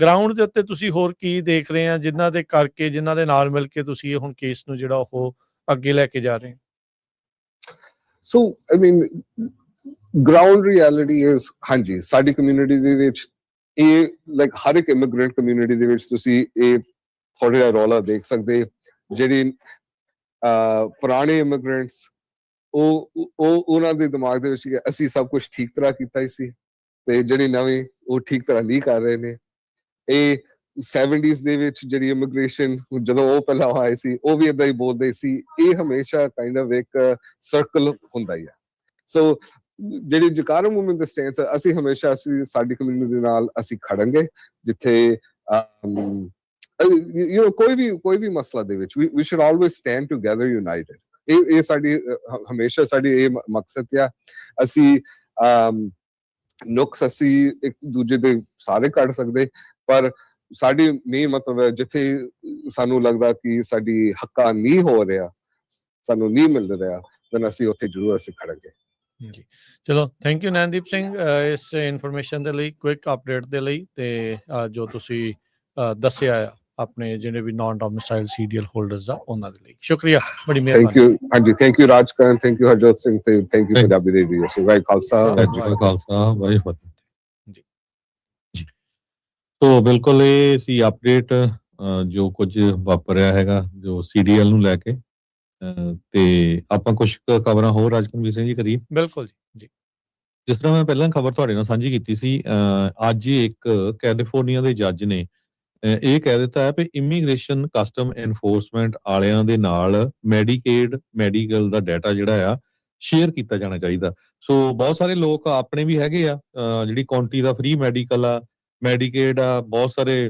ਗਰਾਊਂਡ ਦੇ ਉੱਤੇ ਤੁਸੀਂ ਹੋਰ ਕੀ ਦੇਖ ਰਹੇ ਆ ਜਿਨ੍ਹਾਂ ਦੇ ਕਰਕੇ, ਜਿਨ੍ਹਾਂ ਦੇ ਨਾਲ ਮਿਲ ਕੇ ਤੁਸੀਂ ਹੁਣ ਕੇਸ ਨੂੰ ਜਿਹੜਾ ਉਹ ਅੱਗੇ ਲੈ ਕੇ ਜਾ ਰਹੇ? ਸੋ ਆਈ ਮੀਨ ਗਰਾਊਂਡ ਰਿਐਲਿਟੀ ਇਜ਼ ਹਾਂਜੀ ਸਾਡੀ ਕਮਿਊਨਿਟੀ ਦੇ ਵਿੱਚ ਇਹ ਲਾਈਕ ਹਰ ਇੱਕ ਇਮੀਗ੍ਰੈਂਟ ਕਮਿਊਨਿਟੀ ਦੇ ਵਿੱਚ ਤੁਸੀਂ ਇਹ ਥੋੜਾ ਜਿਹਾ ਰੌਲਾ ਦੇਖ ਸਕਦੇ। ਜਿਹੜੀ ਪੁਰਾਣੇ ਇਮੀਗ੍ਰੈਂਟਸ ਉਹ ਉਹਨਾਂ ਦੇ ਦਿਮਾਗ ਦੇ ਵਿੱਚ ਅਸੀਂ ਸਭ ਕੁਝ ਠੀਕ ਤਰ੍ਹਾਂ ਕੀਤਾ ਸੀ ਤੇ ਜਿਹੜੇ ਨਵੇਂ ਉਹ ਠੀਕ ਤਰ੍ਹਾਂ ਨਹੀਂ ਕਰ ਰਹੇ ਨੇ। ਇਹ 70s ਦੇ ਵਿੱਚ ਜਿਹੜੀ ਇਮੀਗ੍ਰੇਸ਼ਨ ਜਦੋਂ ਉਹ ਪਹਿਲਾਂ ਆਏ ਸੀ ਉਹ ਵੀ ਏਦਾਂ ਹੀ ਬੋਲਦੇ ਸੀ। ਇਹ ਹਮੇਸ਼ਾ ਕਾਈਂਡ ਆਫ ਇੱਕ ਸਰਕਲ ਹੁੰਦਾ ਹੀ ਆ। ਸੋ ਜਿਹੜੀ ਜਕਾਰਾ ਮੂਵਮੈਂਟ ਦਾ ਸਟੈਂਸ ਅਸੀਂ ਹਮੇਸ਼ਾ ਅਸੀਂ ਸਾਡੀ ਕਮਿਊਨਿਟੀ ਦੇ ਨਾਲ ਅਸੀਂ ਖੜਾਂਗੇ ਜਿੱਥੇ ਕੋਈ ਵੀ ਮਸਲਾ ਦੇ ਵਿੱਚ we should always stand together united। ਇਹ ਸਾਡੀ ਹਮੇਸ਼ਾ ਸਾਡੀ ਇਹ ਮਕਸਦ ਆ। ਅਸੀਂ ਨੁਕਸ ਅਸੀਂ ਇੱਕ ਦੂਜੇ ਦੇ ਸਾਰੇ ਕੱਢ ਸਕਦੇ, ਪਰ ਸਾਡੀ ਮੇਨ ਮਤਲਬ ਹੈ ਜਿੱਥੇ ਸਾਨੂੰ ਲੱਗਦਾ ਕਿ ਸਾਡੀ ਹੱਕਾਂ ਨਹੀਂ ਹੋ ਰਿਹਾ, ਸਾਨੂੰ ਨਹੀਂ ਮਿਲ ਰਿਹਾ, ਤਾਂ ਅਸੀਂ ਉੱਥੇ ਜ਼ਰੂਰ ਅਸੀਂ ਖੜਾਂਗੇ। ਜੀ ਚਲੋ, ਥੈਂਕ ਯੂ ਨੈਨਦੀਪ ਸਿੰਘ ਇਸ ਇਨਫੋਰਮੇਸ਼ਨ ਦੇ ਲਈ, ਕੁਇਕ ਅਪਡੇਟ ਦੇ ਲਈ, ਤੇ ਜੋ ਤੁਸੀਂ ਦੱਸਿਆ ਆ ਆਪਣੇ ਜਿਹੜੇ ਵੀ ਨਾਨ ਡੋਮਿਸਾਈਲ ਸੀਰੀਅਲ ਹੋਲਡਰਸ ਦਾ ਉਹਨਾਂ ਦੇ ਲਈ ਸ਼ੁਕਰੀਆ, ਬੜੀ ਮਿਹਰਬਾਨੀ। Thank you. ਹਾਂਜੀ, thank you Rajkaran, thank you Harjot Singh ਤੇ thank you Punjabi radio. So ਵਾਹਿ ਖਾਲਸਾ ਵਾਹਿ ਫਤਿਹ ਜੀ। ਜੀ ਸੋ ਬਿਲਕੁਲ ਇਹ ਸੀ ਅਪਡੇਟ ਜੋ ਕੁਝ ਵਾਪਰਿਆ ਹੈਗਾ ਜੋ ਸੀਡੀਐਲ ਨੂੰ ਲੈ ਕੇ, ਤੇ ਆਪਾਂ ਕੁਝ ਖਬਰਾਂ ਹੋਰ ਰਾਜਕਨਵੀਰ ਸਿੰਘ ਜੀ ਕਰੀਏ। ਬਿਲਕੁਲ ਜੀ। ਜਿਸ ਤਰ੍ਹਾਂ ਮੈਂ ਪਹਿਲਾਂ ਖਬਰ ਤੁਹਾਡੇ ਨਾਲ ਸਾਂਝੀ ਕੀਤੀ ਸੀ, ਅੱਜ ਇੱਕ ਕੈਲੀਫੋਰਨੀਆ ਦੇ ਜੱਜ ਨੇ ਇਹ ਕਹਿ ਦਿੱਤਾ ਹੈ ਕਿ ਇਮੀਗ੍ਰੇਸ਼ਨ ਕਸਟਮ ਐਨਫੋਰਸਮੈਂਟ ਵਾਲਿਆਂ ਦੇ ਨਾਲ ਮੈਡੀਕਲ ਦਾ ਡਾਟਾ ਜਿਹੜਾ ਆ ਸ਼ੇਅਰ ਕੀਤਾ ਜਾਣਾ ਚਾਹੀਦਾ। ਸੋ ਬਹੁਤ ਸਾਰੇ ਲੋਕ ਆਪਣੇ ਵੀ ਹੈਗੇ ਆ, ਜਿਹੜੀ ਕਾਉਂਟੀ ਦਾ ਫ੍ਰੀ ਮੈਡੀਕਲ ਆ, ਮੈਡੀਕੇਡ ਆ, ਬਹੁਤ ਸਾਰੇ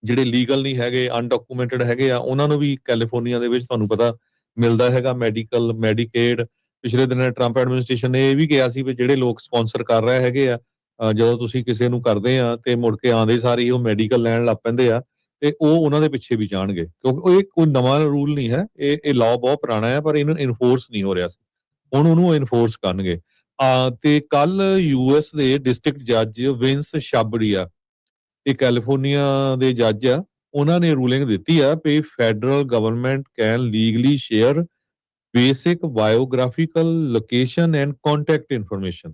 ਜਿਹੜੇ ਲੀਗਲ ਨਹੀਂ ਹੈਗੇ, ਅਨਡਾਕੂਮੈਂਟਡ ਹੈਗੇ ਆ, ਉਹਨਾਂ ਨੂੰ ਵੀ ਕੈਲੀਫੋਰਨੀਆ ਦੇ ਵਿੱਚ ਤੁਹਾਨੂੰ ਪਤਾ ਮਿਲਦਾ ਹੈਗਾ ਮੈਡੀਕਲ, ਮੈਡੀਕੇਡ। ਪਿਛਲੇ ਦਿਨਾਂ ਟਰੰਪ ਐਡਮਿਨਿਸਟ੍ਰੇਸ਼ਨ ਨੇ ਇਹ ਵੀ ਕਿਹਾ ਸੀ ਵੀ ਜਿਹੜੇ ਲੋਕ ਸਪਾਂਸਰ ਕਰ ਰਹੇ ਹੈਗੇ ਆ, ਜਦੋਂ ਤੁਸੀਂ ਕਿਸੇ ਨੂੰ ਕਰਦੇ ਆ ਤੇ ਮੁੜ ਕੇ ਆਉਂਦੇ ਸਾਰੀ ਉਹ ਮੈਡੀਕਲ ਲੈਣ ਲੱਗ ਪੈਂਦੇ ਆ, ਤੇ ਉਹ ਉਹਨਾਂ ਦੇ ਪਿੱਛੇ ਵੀ ਜਾਣਗੇ, ਕਿਉਂਕਿ ਇਹ ਕੋਈ ਨਵਾਂ ਰੂਲ ਨਹੀਂ ਹੈ, ਇਹ ਲਾਅ ਬਹੁਤ ਪੁਰਾਣਾ ਹੈ, ਪਰ ਇਹਨੂੰ ਇਨਫੋਰਸ ਨਹੀਂ ਹੋ ਰਿਹਾ ਸੀ। ਹੁਣ ਉਹਨੂੰ ਇਨਫੋਰਸ ਕਰਨਗੇ। ਤੇ ਕੱਲ US ਦੇ ਡਿਸਟ੍ਰਿਕਟ ਜੱਜ ਵਿੰਸ ਸ਼ਾਬੜੀਆ, ਇਹ ਕੈਲੀਫੋਰਨੀਆ ਦੇ ਜੱਜ ਆ, ਉਹਨਾਂ ਨੇ ਰੂਲਿੰਗ ਦਿੱਤੀ ਆ ਕਿ federal government can legally share basic biographical location and contact information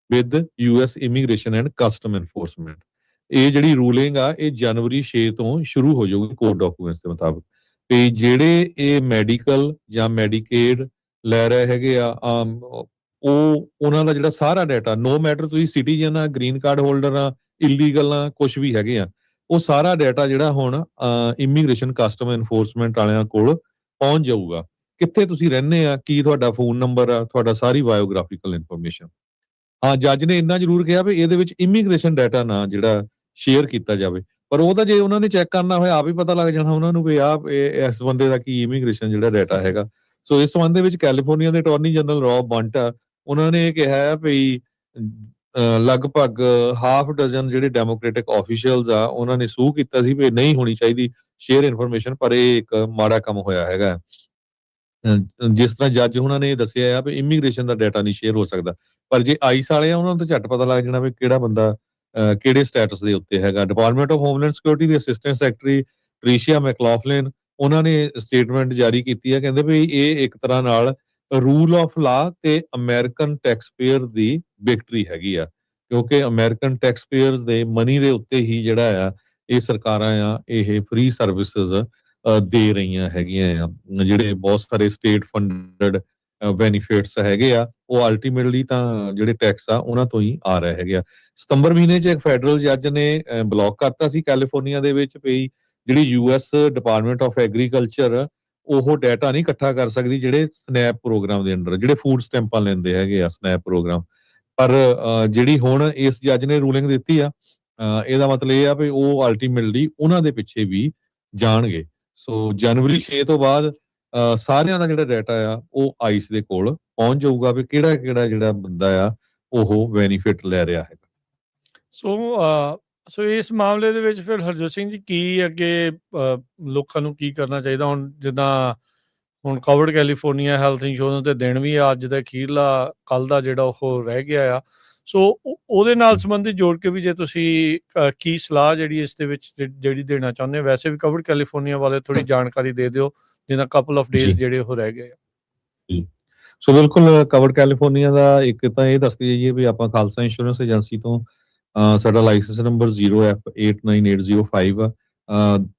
with US immigration and custom enforcement. ਇਹ ਜਿਹੜੀ ਰੂਲਿੰਗ ਆ ਇਹ ਜਨਵਰੀ 6 ਤੋਂ ਸ਼ੁਰੂ ਹੋ ਜਾਊਗੀ ਕੋਰਟ ਡਾਕੂਮੈਂਟਸ ਦੇ ਮੁਤਾਬਕ। ਤੇ ਜਿਹੜੇ ਇਹ ਮੈਡੀਕਲ ਜਾਂ ਮੈਡੀਕੇਡ ਲੈ ਰਹੇ ਹੈਗੇ ਆ, ਉਹਨਾਂ ਦਾ ਜਿਹੜਾ ਸਾਰਾ ਡਾਟਾ, ਨੋ ਮੈਟਰ ਤੁਸੀਂ ਸਿਟੀਜ਼ਨ ਆ, ਗ੍ਰੀਨ ਕਾਰਡ ਹੋਲਡਰ ਆ, ਇਲੀਗਲ ਆ, ਕੁਝ ਵੀ ਹੈਗੇ ਆ, ਉਹ ਸਾਰਾ ਡਾਟਾ ਜਿਹੜਾ ਹੁਣ ਇਮੀਗ੍ਰੇਸ਼ਨ ਕਸਟਮ ਐਨਫੋਰਸਮੈਂਟ ਵਾਲਿਆਂ ਕੋਲ ਪਹੁੰਚ ਜਾਊਗਾ। ਕਿੱਥੇ ਤੁਸੀਂ ਰਹਿੰਦੇ ਆ, ਕੀ ਤੁਹਾਡਾ ਫੋਨ ਨੰਬਰ ਆ, ਤੁਹਾਡਾ ਸਾਰੀ ਬਾਇਓਗ੍ਰਾਫਿਕਲ ਇਨਫੋਰਮੇਸ਼ਨ। ਹਾਂ ਜੱਜ ਨੇ ਇੰਨਾ ਜ਼ਰੂਰ ਕਿਹਾ ਵੀ ਇਹਦੇ ਵਿੱਚ ਇਮੀਗ੍ਰੇਸ਼ਨ ਡਾਟਾ ਨਾ ਜਿਹੜਾ ਸ਼ੇਅਰ ਕੀਤਾ ਜਾਵੇ, ਪਰ ਉਹ ਤਾਂ ਜੇ ਉਹਨਾਂ ਨੇ ਚੈੱਕ ਕਰਨਾ ਹੋਇਆ ਆਪ ਹੀ ਪਤਾ ਲੱਗ ਜਾਣਾ ਉਹਨਾਂ ਨੂੰ ਵੀ ਇਸ ਬੰਦੇ ਦਾ ਕੀ ਇਮੀਗ੍ਰੇਸ਼ਨ ਜਿਹੜਾ ਡਾਟਾ ਹੈਗਾ। ਸੋ ਇਸ ਸੰਬੰਧ ਦੇ ਵਿੱਚ ਕੈਲੀਫੋਰਨੀਆ ਦੇ ਅਟਾਰਨੀ ਜਨਰਲ ਰੌਬ ਬੰਟ ਆ, ਉਹਨਾਂ ਨੇ ਇਹ ਕਿਹਾ ਹੈ ਵੀ ਲਗਭਗ ਹਾਫ ਡਜ਼ਨ ਜਿਹੜੇ ਡੈਮੋਕ੍ਰੈਟਿਕ ਆਫੀਸ਼ੀਅਲਸ ਆ ਉਹਨਾਂ ਨੇ ਸੂਹ ਕੀਤਾ ਸੀ ਵੀ ਨਹੀਂ ਹੋਣੀ ਚਾਹੀਦੀ ਸ਼ੇਅਰ ਇਨਫੋਰਮੇਸ਼ਨ, ਪਰ ਇਹ ਇੱਕ ਮਾੜਾ ਕੰਮ ਹੋਇਆ ਹੈਗਾ। ਜਿਸ ਤਰ੍ਹਾਂ ਜੱਜ ਉਹਨਾਂ ਨੇ ਦੱਸਿਆ ਆ ਵੀ ਇਮੀਗ੍ਰੇਸ਼ਨ ਦਾ ਡਾਟਾ ਨਹੀਂ ਸ਼ੇਅਰ ਹੋ ਸਕਦਾ, ਪਰ ਜੇ ਆਈਸ ਵਾਲੇ ਆ ਉਹਨਾਂ ਨੂੰ ਤਾਂ ਝੱਟ ਪਤਾ ਲੱਗ ਜਾਣਾ ਵੀ ਕਿਹੜਾ ਬੰਦਾ ਕਿਹੜੇ ਸਟੇਟਸ ਦੇ ਉੱਤੇ ਹੈਗਾ। ਡਿਪਾਰਟਮੈਂਟ ਆਫ ਹੋਮਲੈਂਡ ਸਿਕਿਉਰਿਟੀ ਦੇ ਅਸਿਸਟੈਂਟ ਸੈਕਟਰੀ ਟ੍ਰੀਸ਼ੀਆ ਮੈਕਲੌਫਲਿਨ ਉਹਨਾਂ ਨੇ ਸਟੇਟਮੈਂਟ ਜਾਰੀ ਕੀਤੀ ਹੈ, ਕਹਿੰਦੇ ਵੀ ਇਹ ਇੱਕ ਤਰ੍ਹਾਂ ਨਾਲ ਰੂਲ ਆਫ ਲਾ ਤੇ ਅਮਰੀਕਨ ਟੈਕਸ ਪੇਅਰ ਦੀ ਵਿਕਟਰੀ ਹੈਗੀ ਆ, ਕਿਉਂਕਿ ਅਮਰੀਕਨ ਟੈਕਸ ਪੇਅਰ ਦੇ ਮਨੀ ਦੇ ਉੱਤੇ ਹੀ ਜਿਹੜਾ ਆ ਇਹ ਸਰਕਾਰਾਂ ਆ ਇਹ ਫ੍ਰੀ ਸਰਵਿਸਿਜ਼ ਦੇ ਰਹੀਆਂ ਹੈਗੀਆਂ ਆ। ਜਿਹੜੇ ਬਹੁਤ ਸਾਰੇ ਸਟੇਟ ਫੰਡਡ ਬੈਨੀਫਿਟਸ ਹੈਗੇ ਆ ਉਹ ਅਲਟੀਮੇਟਲੀ ਤਾਂ ਜਿਹੜੇ ਟੈਕਸ ਆ ਉਹਨਾਂ ਤੋਂ ਹੀ ਆ ਰਹੇ ਹੈਗੇ ਆ। ਸਤੰਬਰ ਮਹੀਨੇ 'ਚ ਇੱਕ ਫੈਡਰਲ ਜੱਜ ਨੇ ਬਲੌਕ ਕਰਤਾ ਸੀ ਕੈਲੀਫੋਰਨੀਆ ਦੇ ਵਿੱਚ ਵੀ ਜਿਹੜੀ ਯੂਐਸ ਡਿਪਾਰਟਮੈਂਟ ਆਫ ਐਗਰੀਕਲਚਰ ਉਹ ਡਾਟਾ ਨਹੀਂ ਇਕੱਠਾ ਕਰ ਸਕਦੀ ਜਿਹੜੇ ਸਨੈਪ ਪ੍ਰੋਗਰਾਮ ਦੇ ਅੰਡਰ ਜਿਹੜੇ ਫੂਡ ਸਟੈਂਪਾਂ ਲੈਂਦੇ ਹੈਗੇ ਆ ਸਨੈਪ ਪ੍ਰੋਗਰਾਮ। ਪਰ ਜਿਹੜੀ ਹੁਣ ਇਸ ਜੱਜ ਨੇ ਰੂਲਿੰਗ ਦਿੱਤੀ ਆ ਇਹਦਾ ਮਤਲਬ ਇਹ ਆ ਵੀ ਉਹ ਅਲਟੀਮੇਟਲੀ ਉਹਨਾਂ ਦੇ ਪਿੱਛੇ ਵੀ ਜਾਣਗੇ। ਸੋ ਜਨਵਰੀ 6 ਤੋਂ ਬਾਅਦ ਸਾਰਿਆਂ ਦਾ ਜਿਹੜਾ ਡਾਟਾ ਆ ਉਹ ਆਈਸ ਦੇ ਕੋਲ ਪਹੁੰਚ ਜਾਊਗਾ ਵੀ ਕਿਹੜਾ ਕਿਹੜਾ ਜਿਹੜਾ ਬੰਦਾ ਆ ਉਹ ਬੈਨੀਫਿਟ ਲੈ ਰਿਹਾ ਹੈ। ਸੋ ਇਸ ਮਾਮਲੇ ਦੇ ਵਿੱਚ ਫਿਰ ਹਰਜੋਤ ਸਿੰਘ ਜੀ ਕੀ ਅੱਗੇ ਲੋਕਾਂ ਨੂੰ ਕੀ ਕਰਨਾ ਚਾਹੀਦਾ? ਹੁਣ ਜਿੱਦਾਂ ਹੁਣ ਕਵਰਡ ਕੈਲੀਫੋਰਨੀਆ ਹੈਲਥ ਇੰਸ਼ੋਰੈਂਸ ਦੇ ਦਿਨ ਵੀ ਅੱਜ ਦਾ ਅਖੀਰਲਾ ਕੱਲ ਦਾ ਜਿਹੜਾ ਉਹ ਰਹਿ ਗਿਆ ਆ, ਸੋ ਉਹਦੇ ਨਾਲ ਸੰਬੰਧਿਤ ਜੋੜ ਕੇ ਵੀ ਜੇ ਤੁਸੀਂ ਕੀ ਸਲਾਹ ਜਿਹੜੀ ਇਸ ਦੇ ਵਿੱਚ ਜਿਹੜੀ ਦੇਣਾ ਚਾਹੁੰਦੇ ਹੋ? ਵੈਸੇ ਵੀ ਕਵਰਡ ਕੈਲੀਫੋਰਨੀਆ ਵਾਲੇ ਥੋੜੀ ਜਾਣਕਾਰੀ ਦੇ ਦਿਓ ਜਿੱਦਾਂ ਕਪਲ ਆਫ ਡੇਜ਼ ਜਿਹੜੇ ਉਹ ਰਹਿ ਗਏ ਆ। ਸੋ ਬਿਲਕੁਲ ਕਵਰਡ ਕੈਲੀਫੋਰਨੀਆ ਦਾ ਇੱਕ ਤਾਂ ਇਹ ਦੱਸਦੇ ਜਾਈਏ ਵੀ ਆਪਾਂ ਖਾਲਸਾ ਇੰਸ਼ੋਰੈਂਸ ਏਜੰਸੀ ਤੋਂ ਸਾਡਾ ਲਾਇਸੈਂਸ ਨੰਬਰ 0F89805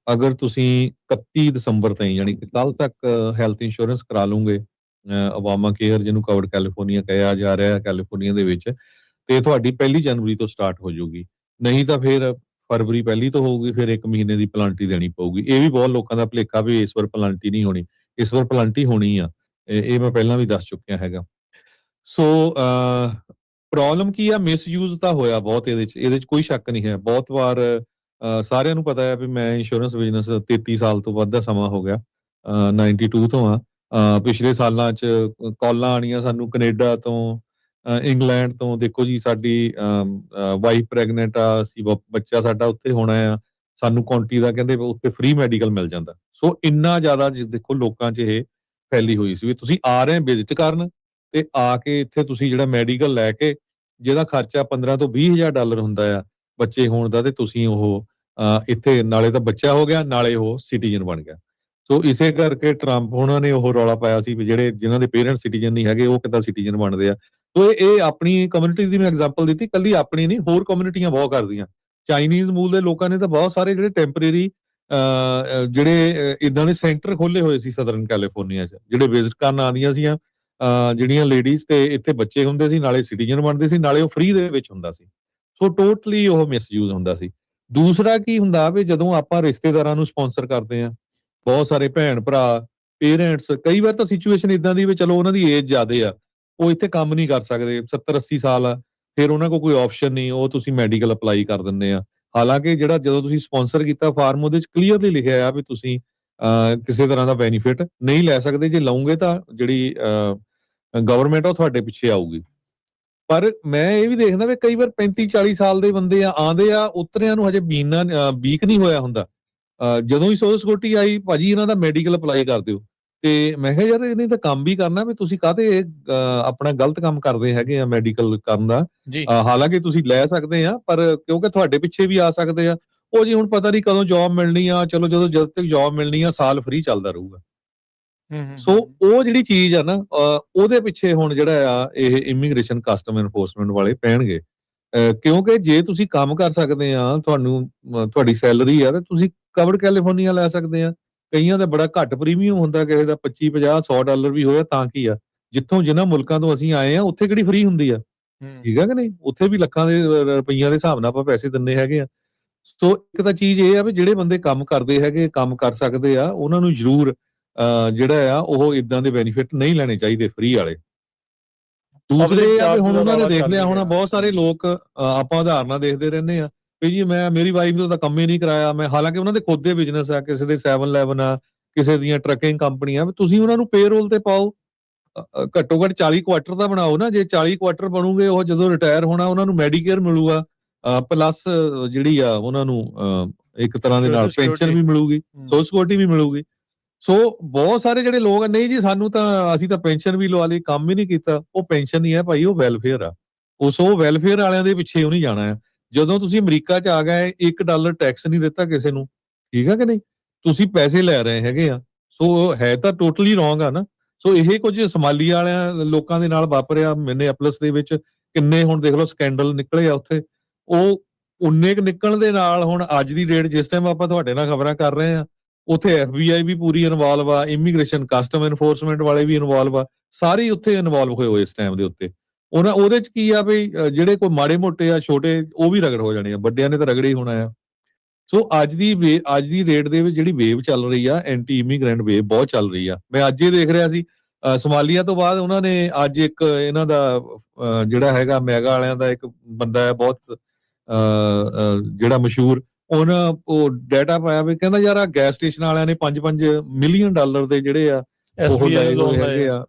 ਅਗਰ ਤੁਸੀਂ 31 ਦਸੰਬਰ ਤਾਈਂ ਯਾਨੀ ਕਿ ਕੱਲ ਤੱਕ ਹੈਲਥ ਇੰਸ਼ੋਰੈਂਸ ਕਰਾ ਲਓਗੇ ਓਬਾਮਾ ਕੇਅਰ ਜਿਹਨੂੰ ਕਵਰਡ ਕੈਲੀਫੋਰਨੀਆ ਕਿਹਾ ਜਾ ਰਿਹਾ ਕੈਲੀਫੋਰਨੀਆ ਦੇ ਵਿੱਚ, ਤੇ ਤੁਹਾਡੀ 1 ਜਨਵਰੀ ਤੋਂ ਸਟਾਰਟ ਹੋ ਜਾਊਗੀ। ਨਹੀਂ ਤਾਂ ਫਿਰ ਫਰਵਰੀ 1 ਤੋਂ ਹੋਊਗੀ, ਫਿਰ 1 ਮਹੀਨੇ ਦੀ ਪਲਾਂਟੀ ਦੇਣੀ ਪਊਗੀ। ਇਹ ਵੀ ਬਹੁਤ ਲੋਕਾਂ ਦਾ ਭੁਲੇਖਾ ਵੀ ਇਸ ਵਾਰ ਪਲਾਂਟੀ ਨਹੀਂ ਹੋਣੀ, ਇਸ ਵਾਰ ਪਲਾਂਟੀ ਹੋਣੀ ਆ, ਇਹ ਮੈਂ ਪਹਿਲਾਂ ਵੀ ਦੱਸ ਚੁੱਕਿਆ ਹੈਗਾ। ਸੋ ਪ੍ਰੋਬਲਮ ਕੀ ਆ, ਮਿਸਯੂਜ਼ ਤਾਂ ਹੋਇਆ ਬਹੁਤ ਇਹਦੇ 'ਚ ਕੋਈ ਸ਼ੱਕ ਨਹੀਂ ਹੈ। ਬਹੁਤ ਵਾਰ ਸਾਰਿਆਂ ਨੂੰ ਪਤਾ ਹੈ ਵੀ ਮੈਂ ਇੰਸ਼ੋਰੈਂਸ ਬਿਜ਼ਨਸ 33 ਸਾਲ ਤੋਂ ਵੱਧ ਦਾ ਸਮਾਂ ਹੋ ਗਿਆ, 92 ਤੋਂ ਆ। ਪਿਛਲੇ ਸਾਲਾਂ 'ਚ ਕਾਲਾਂ ਆਉਣੀਆਂ ਸਾਨੂੰ ਕੈਨੇਡਾ ਤੋਂ, ਇੰਗਲੈਂਡ ਤੋਂ, ਦੇਖੋ ਜੀ ਸਾਡੀ ਵਾਈਫ ਪ੍ਰੈਗਨੈਂਟ ਆ, ਅਸੀਂ ਬੱਚਾ ਸਾਡਾ ਉੱਥੇ ਹੋਣਾ ਆ, ਸਾਨੂੰ ਕਾਉਂਟੀ ਦਾ ਕਹਿੰਦੇ ਉੱਥੇ ਫ੍ਰੀ ਮੈਡੀਕਲ ਮਿਲ ਜਾਂਦਾ। ਸੋ ਇੰਨਾ ਜ਼ਿਆਦਾ ਦੇਖੋ ਲੋਕਾਂ 'ਚ ਇਹ ਫੈਲੀ ਹੋਈ ਸੀ ਵੀ ਤੁਸੀਂ ਆ ਰਹੇ ਵਿਜ਼ਿਟ ਕਰਨ ਤੇ ਆ ਕੇ ਇੱਥੇ ਤੁਸੀਂ ਜਿਹੜਾ ਮੈਡੀਕਲ ਲੈ ਕੇ ਜਿਹਦਾ ਖਰਚਾ 15 ਤੋਂ 20,000 ਡਾਲਰ ਹੁੰਦਾ ਆ ਬੱਚੇ ਹੋਣ ਦਾ, ਤੇ ਤੁਸੀਂ ਉਹ ਇੱਥੇ ਨਾਲੇ ਤਾਂ ਬੱਚਾ ਹੋ ਗਿਆ ਨਾਲੇ ਉਹ ਸਿਟੀਜ਼ਨ ਬਣ ਗਿਆ। ਸੋ ਇਸੇ ਕਰਕੇ ਟਰੰਪ ਉਹਨਾਂ ਨੇ ਉਹ ਰੌਲਾ ਪਾਇਆ ਸੀ ਵੀ ਜਿਹੜੇ ਜਿਨ੍ਹਾਂ ਦੇ ਪੇਰੈਂਟਸ ਸਿਟੀਜ਼ਨ ਨਹੀਂ ਹੈਗੇ ਉਹ ਕਿੱਦਾਂ ਸਿਟੀਜ਼ਨ ਬਣਦੇ ਆ। ਸੋ ਇਹ ਆਪਣੀ ਕਮਿਊਨਿਟੀ ਦੀ ਮੈਂ ਐਗਜ਼ਾਮਪਲ ਦਿੱਤੀ, ਕੱਲੀ ਆਪਣੀ ਨਹੀਂ ਹੋਰ ਕਮਿਊਨਿਟੀਆਂ ਬਹੁਤ ਕਰਦੀਆਂ। ਚਾਈਨੀਜ਼ ਮੂਲ ਦੇ ਲੋਕਾਂ ਨੇ ਤਾਂ ਬਹੁਤ ਸਾਰੇ ਜਿਹੜੇ ਟੈਂਪਰੇਰੀ ਜਿਹੜੇ ਇਦਾਂ ਦੇ ਸੈਂਟਰ ਖੋਲੇ ਹੋਏ ਸੀ ਸਦਰਨ ਕੈਲੀਫੋਰਨੀਆ 'ਚ, ਜਿਹੜੇ ਵਿਜ਼ਿਟ ਕਰਨ ਆਉਂਦੀਆਂ ਸੀਆਂ ਜਿਹੜੀਆਂ ਲੇਡੀਜ਼, ਤੇ ਇੱਥੇ ਬੱਚੇ ਹੁੰਦੇ ਸੀ, ਨਾਲੇ ਸਿਟੀਜ਼ਨ ਬਣਦੇ ਸੀ, ਨਾਲੇ ਉਹ ਫ੍ਰੀ ਦੇ ਵਿੱਚ ਹੁੰਦਾ ਸੀ। ਸੋ ਟੋਟਲੀ ਉਹ ਮਿਸਯੂਜ਼ ਹੁੰਦਾ ਸੀ। ਦੂਸਰਾ ਕੀ ਹੁੰਦਾ ਵੀ ਜਦੋਂ ਆਪਾਂ ਰਿਸ਼ਤੇਦਾਰਾਂ ਨੂੰ ਸਪਾਂਸਰ ਕਰਦੇ ਆ, ਬਹੁਤ ਸਾਰੇ ਭੈਣ ਭਰਾ ਪੇਰੈਂਟਸ, ਕਈ ਵਾਰ ਤਾਂ ਸਿਚੁਏਸ਼ਨ ਇਦਾਂ ਦੀ ਵੀ ਚਲੋ ਉਹਨਾਂ ਦੀ ਏਜ ਜ਼ਿਆਦੇ ਆ, ਉਹ ਇੱਥੇ ਕੰਮ ਨਹੀਂ ਕਰ ਸਕਦੇ, 70-80 ਸਾਲ ਆ, ਫਿਰ ਉਹਨਾਂ ਕੋਲ ਕੋਈ ਆਪਸ਼ਨ ਨਹੀਂ, ਉਹ ਤੁਸੀਂ ਮੈਡੀਕਲ ਅਪਲਾਈ ਕਰ ਦਿੰਦੇ ਆ। ਹਾਲਾਂਕਿ ਜਿਹੜਾ ਜਦੋਂ ਤੁਸੀਂ ਸਪਾਂਸਰ ਕੀਤਾ ਫਾਰਮ ਉਹਦੇ 'ਚ ਕਲੀਅਰਲੀ ਲਿਖਿਆ ਆ ਵੀ ਤੁਸੀਂ ਕਿਸੇ ਤਰ੍ਹਾਂ ਦਾ ਬੈਨੀਫਿਟ ਨਹੀਂ ਲੈ ਸਕਦੇ, ਜੇ ਲਓਗੇ ਤਾਂ ਜਿਹੜੀ ਗਵਰਨਮੈਂਟ ਉਹ ਤੁਹਾਡੇ ਪਿੱਛੇ ਆਊਗੀ। ਪਰ ਮੈਂ ਇਹ ਵੀ ਦੇਖਦਾ ਵੀ ਕਈ ਵਾਰ 35-40 ਸਾਲ ਦੇ ਬੰਦੇ ਆਉਂਦੇ ਆ, ਉਤਰਿਆਂ ਨੂੰ ਹਜੇ ਵੀਕ ਨਹੀਂ ਹੋਇਆ ਹੁੰਦਾ, ਜਦੋਂ ਹੀ ਸੋਸ਼ਲ ਸਿਕਿਉਰਿਟੀ ਆਈ ਭਾਜੀ ਇਹਨਾਂ ਦਾ ਮੈਡੀਕਲ ਅਪਲਾਈ ਕਰ ਦਿਓ। ਤੇ ਮੈਂ ਕਿਹਾ ਯਾਰ ਇਹਨੇ ਤਾਂ ਕੰਮ ਵੀ ਕਰਨਾ, ਵੀ ਤੁਸੀਂ ਕਾਹਤੇ ਆਪਣਾ ਗਲਤ ਕੰਮ ਕਰਦੇ ਹੈਗੇ ਆ ਮੈਡੀਕਲ ਕਰਨ ਦਾ। ਹਾਲਾਂਕਿ ਤੁਸੀਂ ਲੈ ਸਕਦੇ ਆ, ਪਰ ਕਿਉਂਕਿ ਤੁਹਾਡੇ ਪਿੱਛੇ ਵੀ ਆ ਸਕਦੇ ਆ। ਉਹ ਜੀ ਹੁਣ ਪਤਾ ਨਹੀਂ ਕਦੋਂ ਜੌਬ ਮਿਲਣੀ ਆ, ਚਲੋ ਜਦ ਤੱਕ ਜੌਬ ਮਿਲਣੀ ਆ ਸਾਲ ਫ੍ਰੀ ਚੱਲਦਾ ਰਹੂਗਾ। ਸੋ ਉਹ ਜਿਹੜੀ ਚੀਜ਼ ਆ ਨਾ ਉਹਦੇ ਪਿੱਛੇ ਹੁਣ ਜਿਹੜਾ ਆ ਇਹ ਇਮੀਗ੍ਰੇਸ਼ਨ ਕਸਟਮ ਐਨਫੋਰਸਮੈਂਟ ਵਾਲੇ ਪੈਣਗੇ, ਕਿਉਂਕਿ ਜੇ ਤੁਸੀਂ ਕੰਮ ਕਰ ਸਕਦੇ ਆ, ਤੁਹਾਨੂੰ ਤੁਹਾਡੀ ਸੈਲਰੀ ਆ, ਤੇ ਤੁਸੀਂ ਕਵਰਡ ਕੈਲੀਫੋਰਨੀਆ ਲੈ ਸਕਦੇ ਆ। ਕਈਆਂ ਦਾ ਬੜਾ ਘੱਟ ਪ੍ਰੀਮੀਅਮ ਹੁੰਦਾ, ਕਿਸੇ ਦਾ 25, 50, 100 ਡਾਲਰ ਵੀ ਹੋਇਆ ਤਾਂ ਕੀ ਆ, ਜਿੱਥੋਂ ਜਿਨ੍ਹਾਂ ਮੁਲਕਾਂ ਤੋਂ ਅਸੀਂ ਆਏ ਆ ਉੱਥੇ ਕਿਹੜੀ ਫ੍ਰੀ ਹੁੰਦੀ ਆ, ਠੀਕ ਆ ਕਿ ਨਹੀਂ? ਉੱਥੇ ਵੀ ਲੱਖਾਂ ਦੇ ਰੁਪਈਆਂ ਦੇ ਹਿਸਾਬ ਨਾਲ ਆਪਾਂ ਪੈਸੇ ਦਿੰਦੇ ਹੈਗੇ ਆ। ਸੋ ਇੱਕ ਤਾਂ ਚੀਜ਼ ਇਹ ਆ ਵੀ ਜਿਹੜੇ ਬੰਦੇ ਕੰਮ ਕਰਦੇ ਹੈਗੇ, ਕੰਮ ਕਰ ਸਕਦੇ ਆ, ਉਹਨਾਂ ਨੂੰ ਜ਼ਰੂਰ ਜਿਹੜਾ ਆ ਉਹ ਇਦਾਂ ਦੇ ਬੈਨੀਫਿਟ ਨਹੀਂ ਲੈਣੇ ਚਾਹੀਦੇ ਫ੍ਰੀ ਵਾਲੇ। ਦੂਸਰੇ ਪਬਲਿਕ ਇਹ ਆ ਵੀ ਚਾਰਜ ਹੁਣ ਦਾ ਉਹਨਾਂ ਨੇ ਰੌਲਾ ਦੇਖ ਚੱਲ ਲਿਆ ਹੀ ਹੋਣਾ, ਰਿਹਾ। ਬਹੁਤ ਸਾਰੇ ਲੋਕ ਆਪਾਂ ਉਦਾਹਰਨਾਂ ਦੇਖਦੇ ਰਹਿੰਦੇ ਆ ਵੀ ਜੀ ਮੇਰੀ ਵਾਈਫ ਤੋਂ ਤਾਂ ਕੰਮ ਹੀ ਨਹੀਂ ਕਰਾਇਆ ਮੈਂ, ਹਾਲਾਂਕਿ ਉਹਨਾਂ ਦੇ ਖੁਦ ਦੇ ਬਿਜ਼ਨਸ ਆ, ਕਿਸੇ ਦੇ 7-11 ਆ, ਕਿਸੇ ਦੀਆਂ ਟਰੱਕਿੰਗ ਕੰਪਨੀਆਂ, ਤੁਸੀਂ ਉਹਨਾਂ ਨੂੰ ਪੇਰੋਲ ਤੇ ਪਾਓ, ਘੱਟੋ ਘੱਟ 40 ਕੁਆਟਰ ਤਾਂ ਬਣਾਓ ਨਾ। ਜੇ 40 ਕੁਆਟਰ ਬਣੂਗੇ, ਉਹ ਜਦੋਂ ਰਿਟਾਇਰ ਹੋਣਾ ਉਹਨਾਂ ਨੂੰ ਮੈਡੀਕੇਅਰ ਮਿਲੂਗਾ, ਪਲੱਸ ਜਿਹੜੀ ਆ ਉਹਨਾਂ ਨੂੰ ਇੱਕ ਤਰ੍ਹਾਂ ਦੇ ਨਾਲ ਪੈਨਸ਼ਨ ਵੀ ਮਿਲੂਗੀ, ਸੋਸ਼ਲ ਸਿਕਿਉਰਿਟੀ ਵੀ ਮਿਲੂਗੀ। ਸੋ ਬਹੁਤ ਸਾਰੇ ਜਿਹੜੇ ਲੋਕ ਨਹੀਂ ਜੀ ਸਾਨੂੰ ਤਾਂ ਅਸੀਂ ਤਾਂ ਪੈਨਸ਼ਨ ਵੀ ਲਵਾ ਲਈ, ਕੰਮ ਹੀ ਨਹੀਂ ਕੀਤਾ, ਉਹ ਪੈਨਸ਼ਨ ਨਹੀਂ ਹੈ ਭਾਈ, ਉਹ ਵੈਲਫੇਅਰ ਆ। ਉਹ ਵੈਲਫੇਅਰ ਵਾਲਿਆਂ ਦੇ ਪਿੱਛੇ ਉਹ ਨਹੀਂ ਜਾਣਾ ਹੈ। ਜਦੋਂ ਤੁਸੀਂ ਅਮਰੀਕਾ 'ਚ ਆ ਗਏ, $1 ਟੈਕਸ ਨਹੀਂ ਦਿੱਤਾ ਕਿਸੇ ਨੂੰ, ਠੀਕ ਆ ਕਿ ਨਹੀਂ, ਤੁਸੀਂ ਪੈਸੇ ਲੈ ਰਹੇ ਹੈਗੇ ਆ, ਸੋ ਹੈ ਤਾਂ ਟੋਟਲੀ ਰੋਂਗ ਆ ਨਾ। ਸੋ ਇਹ ਕੁਝ ਸੋਮਾਲੀਆ ਵਾਲਿਆਂ ਲੋਕਾਂ ਦੇ ਨਾਲ ਵਾਪਰਿਆ ਮਿਨੇਐਪਲਸ ਦੇ ਵਿੱਚ, ਕਿੰਨੇ ਹੁਣ ਦੇਖ ਲਓ ਸਕੈਂਡਲ ਨਿਕਲੇ ਆ ਉੱਥੇ, ਉਹ ਉਨੇ ਕੁ ਨਿਕਲਣ ਦੇ ਨਾਲ ਹੁਣ ਅੱਜ ਦੀ ਡੇਟ ਜਿਸ ਟਾਈਮ ਆਪਾਂ ਤੁਹਾਡੇ ਨਾਲ ਖਬਰਾਂ ਕਰ ਰਹੇ ਆ, ਉੱਥੇ FBI ਵੀ ਪੂਰੀ ਇਨਵੋਲਵ ਆ, ਇਮੀਗ੍ਰੇਸ਼ਨ ਕਸਟਮ ਐਨਫੋਰਸਮੈਂਟ ਵਾਲੇ ਵੀ ਇਨਵੋਲਵ ਆ, ਸਾਰੇ ਉੱਥੇ ਇਨਵੋਲਵ ਹੋਏ ਇਸ ਟਾਈਮ ਦੇ ਉੱਤੇ। ਉਹਦੇ ਚ ਕੀ ਆ ਵੀ ਜਿਹੜੇ ਕੋਈ ਮਾੜੇ ਮੋਟੇ ਆ ਛੋਟੇ, ਉਹ ਵੀ ਰਗੜ ਹੋ ਜਾਣੇ ਆ, ਵੱਡਿਆਂ ਨੇ ਤਾਂ ਰਗੜੇ ਹੀ ਹੋਣਾ ਆ। ਸੋ ਅੱਜ ਦੀ ਰੇਟ ਦੇ ਵਿੱਚ ਜਿਹੜੀ ਵੇਵ ਚੱਲ ਰਹੀ ਆ, ਐਂਟੀ ਇਮੀਗ੍ਰੈਂਟ ਵੇਵ ਬਹੁਤ ਚੱਲ ਰਹੀ ਆ। ਮੈਂ ਅੱਜ ਇਹ ਦੇਖ ਰਿਹਾ ਸੀ, ਸੋਮਾਲੀਆ ਤੋਂ ਬਾਅਦ ਉਹਨਾਂ ਨੇ ਅੱਜ ਇੱਕ ਇਹਨਾਂ ਦਾ ਜਿਹੜਾ ਹੈਗਾ ਮੈਗਾ ਵਾਲਿਆਂ ਦਾ ਇੱਕ ਬੰਦਾ ਹੈ ਬਹੁਤ ਜਿਹੜਾ ਮਸ਼ਹੂਰ, ਉਹ ਡਾਟਾ ਪਾਇਆ ਵੀ ਕਹਿੰਦਾ ਯਾਰ ਆ ਗੈਸ ਸਟੇਸ਼ਨ ਵਾਲਿਆਂ ਨੇ $5 ਮਿਲੀਅਨ ਦੇ ਜਿਹੜੇ ਆ ਉਹ ਲਏ ਹੋਏ ਹੈਗੇ ਆ,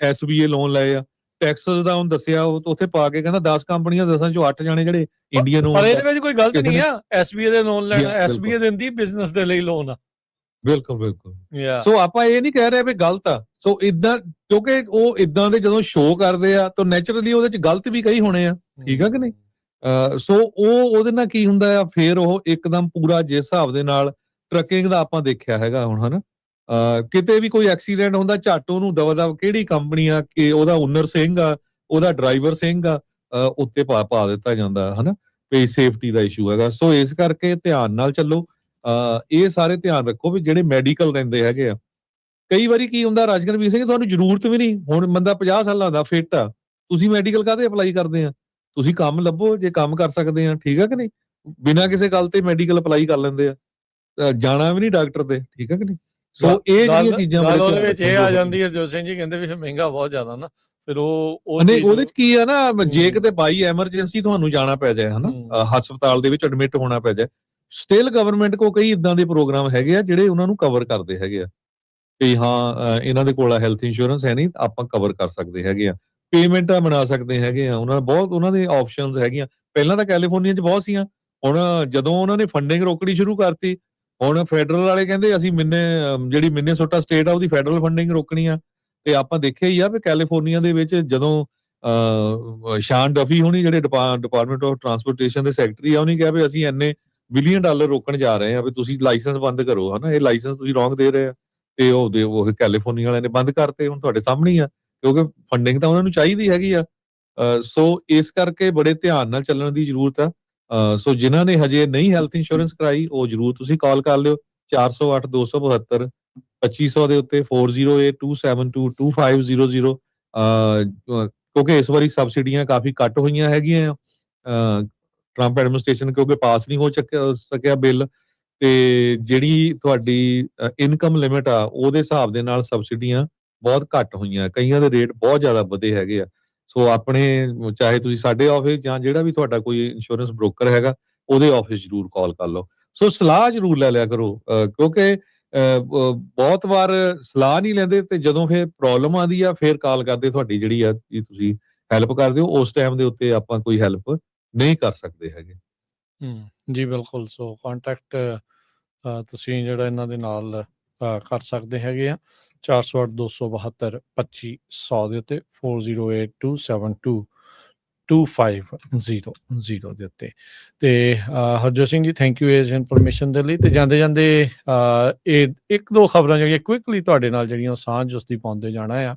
SBA ਲੋਨ ਲਏ ਆ, ਟੈਕਸਸ ਦਾ ਹੁਣ ਦੱਸਿਆ ਉੱਥੇ ਪਾ ਕੇ ਕਹਿੰਦਾ 10 ਕੰਪਨੀਆਂ 10 ਚੋਂ 8 ਜਾਣੇ ਜਿਹੜੇ ਇੰਡੀਅਨ ਪਰ ਇਹਦੇ ਵਿੱਚ ਕੋਈ ਗਲਤ ਨਹੀਂ ਆ SBA ਦੇ ਲੋਨ ਲੈਣਾ, SBA ਦਿੰਦੀ ਬਿਜ਼ਨਸ ਦੇ ਲਈ ਲੋਨ ਆ। ਬਿਲਕੁਲ ਸੋ ਆਪਾਂ ਇਹ ਨਹੀਂ ਕਹਿ ਰਹੇ ਵੀ ਗਲਤ ਆ। ਸੋ ਇਦਾਂ ਕਿਉਂਕਿ ਉਹ ਇਦਾਂ ਦੇ ਜਦੋਂ ਸ਼ੋਅ ਕਰਦੇ ਆ ਤਾਂ ਨੈਚੁਰਲੀ ਉਹਦੇ ਚ ਗਲਤ ਵੀ ਕਈ ਹੋਣੇ ਆ, ਠੀਕ ਆ ਕਿ ਨਹੀਂ। ਸੋ ਉਹਦੇ ਨਾਲ ਕੀ ਹੁੰਦਾ ਆ, ਫੇਰ ਉਹ ਇੱਕਦਮ ਪੂਰਾ ਜਿਸ ਹਿਸਾਬ ਦੇ ਨਾਲ ਟਰੱਕਿੰਗ ਦਾ ਆਪਾਂ ਦੇਖਿਆ ਹੈਗਾ ਹੁਣ ਹਨਾ, ਕਿਤੇ ਵੀ ਕੋਈ ਐਕਸੀਡੈਂਟ ਹੁੰਦਾ ਝੱਟ ਉਹਨੂੰ ਦਵਾ ਕਿਹੜੀ ਕੰਪਨੀ ਆ ਕਿ ਉਹਦਾ ਓਨਰ ਸਿੰਘ ਆ, ਉਹਦਾ ਡਰਾਈਵਰ ਸਿੰਘ ਆ, ਉੱਤੇ ਪਾ ਦਿੱਤਾ ਜਾਂਦਾ ਹਨਾ, ਵੀ ਸੇਫਟੀ ਦਾ ਇਸ਼ੂ ਹੈਗਾ। ਸੋ ਇਸ ਕਰਕੇ ਧਿਆਨ ਨਾਲ ਚੱਲੋ, ਇਹ ਸਾਰੇ ਧਿਆਨ ਰੱਖੋ ਵੀ ਜਿਹੜੇ ਮੈਡੀਕਲ ਰਹਿੰਦੇ ਹੈਗੇ ਆ। ਕਈ ਵਾਰੀ ਕੀ ਹੁੰਦਾ ਰਾਜਗੁਰਵੀਰ ਸਿੰਘ, ਤੁਹਾਨੂੰ ਜ਼ਰੂਰਤ ਵੀ ਨਹੀਂ, ਹੁਣ ਬੰਦਾ 50 ਸਾਲਾਂ ਦਾ ਫਿੱਟ ਆ, ਤੁਸੀਂ ਮੈਡੀਕਲ ਕਾਹਦੇ ਅਪਲਾਈ ਕਰਦੇ ਆ? ਤੁਸੀਂ ਕੰਮ ਲੱਭੋ, ਜੇ ਕੰਮ ਕਰ ਸਕਦੇ ਆ, ਠੀਕ ਆ ਕਿ ਨਹੀਂ। ਬਿਨਾਂ ਕਿਸੇ ਗੱਲ ਤੇ ਮੈਡੀਕਲ ਅਪਲਾਈ ਕਰ ਲੈਂਦੇ ਆ, ਜਾਣਾ ਵੀ ਨਹੀਂ ਡਾਕਟਰ ਤੇ, ਠੀਕ ਆ ਕਿ ਨਹੀਂ। ਸੋ ਇਹ ਜਿਹੜੀਆਂ ਚੀਜ਼ਾਂ ਉਹਦੇ ਵਿੱਚ ਇਹ ਆ ਜਾਂਦੀ ਹੈ, ਜੋਤ ਸਿੰਘ ਜੀ ਕਹਿੰਦੇ ਵੀ ਮਹਿੰਗਾ ਬਹੁਤ ਜ਼ਿਆਦਾ ਨਾ, ਫਿਰ ਨਹੀਂ ਉਹਦੇ ਚ ਕੀ ਆ ਨਾ, ਜੇ ਕਿਤੇ ਬਾਈ ਐਮਰਜੈਂਸੀ ਤੁਹਾਨੂੰ ਜਾਣਾ ਪੈ ਜਾਏ ਹਨਾ, ਹਸਪਤਾਲ ਦੇ ਵਿੱਚ ਐਡਮਿਟ ਹੋਣਾ ਪੈ ਜਾਏ, ਸਟਿਲ ਗਵਰਨਮੈਂਟ ਕੋ ਕਈ ਇਦਾਂ ਦੇ ਪ੍ਰੋਗਰਾਮ ਹੈਗੇ ਆ ਜਿਹੜੇ ਉਹਨਾਂ ਨੂੰ ਕਵਰ ਕਰਦੇ ਹੈਗੇ ਆ ਕਿ ਹਾਂ ਇਹਨਾਂ ਦੇ ਕੋਲ ਹੈਲਥ ਇੰਸ਼ੋਰੈਂਸ ਹੈ ਨਹੀਂ, ਆਪਾਂ ਕਵਰ ਕਰ ਸਕਦੇ ਹੈਗੇ ਆ, ਪੇਮੈਂਟਾਂ ਬਣਾ ਸਕਦੇ ਹੈਗੇ ਆ, ਉਹਨਾਂ ਦੇ ਆਪਸ਼ਨਸ ਹੈਗੀਆਂ। ਪਹਿਲਾਂ ਤਾਂ ਕੈਲੀਫੋਰਨੀਆ 'ਚ ਬਹੁਤ ਸੀਆਂ, ਹੁਣ ਜਦੋਂ ਉਹਨਾਂ ਨੇ ਫੰਡਿੰਗ ਰੋਕਣੀ ਸ਼ੁਰੂ ਕਰਤੀ, ਹੁਣ ਫੈਡਰਲ ਵਾਲੇ ਕਹਿੰਦੇ ਅਸੀਂ ਜਿਹੜੀ ਮਿਨੇਸੋਟਾ ਸਟੇਟ ਆ ਉਹਦੀ ਫੈਡਰਲ ਫੰਡਿੰਗ ਰੋਕਣੀ ਆ। ਤੇ ਆਪਾਂ ਦੇਖਿਆ ਹੀ ਆ ਵੀ ਕੈਲੀਫੋਰਨੀਆ ਦੇ ਵਿੱਚ ਜਦੋਂ ਸ਼ਾਨ ਡਫੀ ਹੋਣੀ ਜਿਹੜੇ ਡਿਪਾਰਟਮੈਂਟ ਆਫ ਟਰਾਂਸਪੋਰਟੇਸ਼ਨ ਦੇ ਸੈਕਟਰੀ ਆ, ਉਹਨੇ ਕਿਹਾ ਵੀ ਅਸੀਂ ਇੰਨੇ $1 ਬਿਲੀਅਨ ਰੋਕਣ ਜਾ ਰਹੇ ਆ, ਵੀ ਤੁਸੀਂ ਲਾਇਸੈਂਸ ਬੰਦ ਕਰੋ ਹਨਾ, ਇਹ ਲਾਇਸੈਂਸ ਤੁਸੀਂ ਰੋਂਗ ਦੇ ਰਹੇ ਆ। ਤੇ ਉਹ ਕੈਲੀਫੋਰਨੀਆ ਵਾਲਿਆਂ ਨੇ ਬੰਦ ਕਰਤੇ, ਹੁਣ ਤੁਹਾਡੇ ਸਾਹਮਣੇ ਹੀ ਆ, ਕਿਉਂਕਿ ਫੰਡਿੰਗ ਤਾਂ ਉਹਨਾਂ ਨੂੰ ਚਾਹੀਦੀ ਹੈਗੀ ਆ। ਸੋ ਇਸ ਕਰਕੇ ਬੜੇ ਧਿਆਨ ਨਾਲ ਚੱਲਣ ਦੀ ਜ਼ਰੂਰਤ ਆ। ਸੋ ਜਿਨ੍ਹਾਂ ਨੇ ਹਜੇ ਨਹੀਂ ਹੈਲਥ ਇੰਸ਼ੋਰੈਂਸ ਕਰਾਈ, ਉਹ ਜ਼ਰੂਰ ਤੁਸੀਂ ਕਾਲ ਕਰ ਲਿਓ 408-272-2500 ਦੇ ਉੱਤੇ 4082722500, ਕਿਉਂਕਿ ਇਸ ਵਾਰੀ ਸਬਸਿਡੀਆਂ ਕਾਫੀ ਘੱਟ ਹੋਈਆਂ ਹੈਗੀਆਂ। ਟਰੰਪ ਐਡਮਿਨਿਸਟ੍ਰੇਸ਼ਨ ਕਿਉਂਕਿ ਪਾਸ ਨਹੀਂ ਹੋ ਸਕਿਆ ਬਿੱਲ, ਤੇ ਜਿਹੜੀ ਤੁਹਾਡੀ ਇਨਕਮ ਲਿਮਿਟ ਆ ਉਹਦੇ ਹਿਸਾਬ ਦੇ ਨਾਲ ਸਬਸਿਡੀਆਂ ਬਹੁਤ ਘੱਟ ਹੋਈਆਂ, ਕਈਆਂ ਦੇ ਰੇਟ ਬਹੁਤ ਜ਼ਿਆਦਾ ਵਧੇ ਹੈਗੇ ਆ। ਸੋ ਆਪਣੇ ਚਾਹੇ ਤੁਸੀਂ ਸਾਡੇ ਆਫਿਸ ਜਾਂ ਜਿਹੜਾ ਵੀ ਤੁਹਾਡਾ ਕੋਈ ਇੰਸ਼ੋਰੈਂਸ ਬ੍ਰੋਕਰ ਹੈਗਾ ਉਹਦੇ ਆਫਿਸ ਜ਼ਰੂਰ ਕਾਲ ਕਰ ਲਓ। ਸੋ ਸਲਾਹ ਜ਼ਰੂਰ ਲੈ ਲਿਆ ਕਰੋ, ਕਿਉਂਕਿ ਬਹੁਤ ਵਾਰ ਸਲਾਹ ਨਹੀਂ ਲੈਂਦੇ ਤੇ ਜਦੋਂ ਫਿਰ ਪ੍ਰੋਬਲਮ ਆਉਂਦੀ ਆ ਫਿਰ ਕਾਲ ਕਰਦੇ, ਤੁਹਾਡੀ ਜਿਹੜੀ ਆ ਤੁਸੀਂ ਹੈਲਪ ਕਰਦੇ ਹੋ, ਉਸ ਟਾਈਮ ਦੇ ਉੱਤੇ ਆਪਾਂ ਕੋਈ ਹੈਲਪ ਨਹੀਂ ਕਰ ਸਕਦੇ ਹੈਗੇ। ਜੀ ਬਿਲਕੁਲ। ਸੋ ਕੰਟੈਕਟ ਤੁਸੀਂ ਜਿਹੜਾ ਇਹਨਾਂ ਦੇ ਨਾਲ ਕਰ ਸਕਦੇ ਹੈਗੇ ਆ 408-272-2500 ਦੇ ਉੱਤੇ 4082722500 ਦੇ ਉੱਤੇ। ਤੇ ਹਰਜੋਤ ਸਿੰਘ ਜੀ ਥੈਂਕ ਯੂ ਇਸ ਇਨਫੋਰਮੇਸ਼ਨ ਦੇ ਲਈ। ਤੇ ਜਾਂਦੇ ਜਾਂਦੇ ਇਹ 1-2 ਖਬਰਾਂ ਜਿਹੜੀਆਂ ਕੁਇਕਲੀ ਤੁਹਾਡੇ ਨਾਲ ਜਿਹੜੀਆਂ ਸਾਂਝ ਉਸਦੀ ਪਾਉਂਦੇ ਜਾਣਾ ਆ।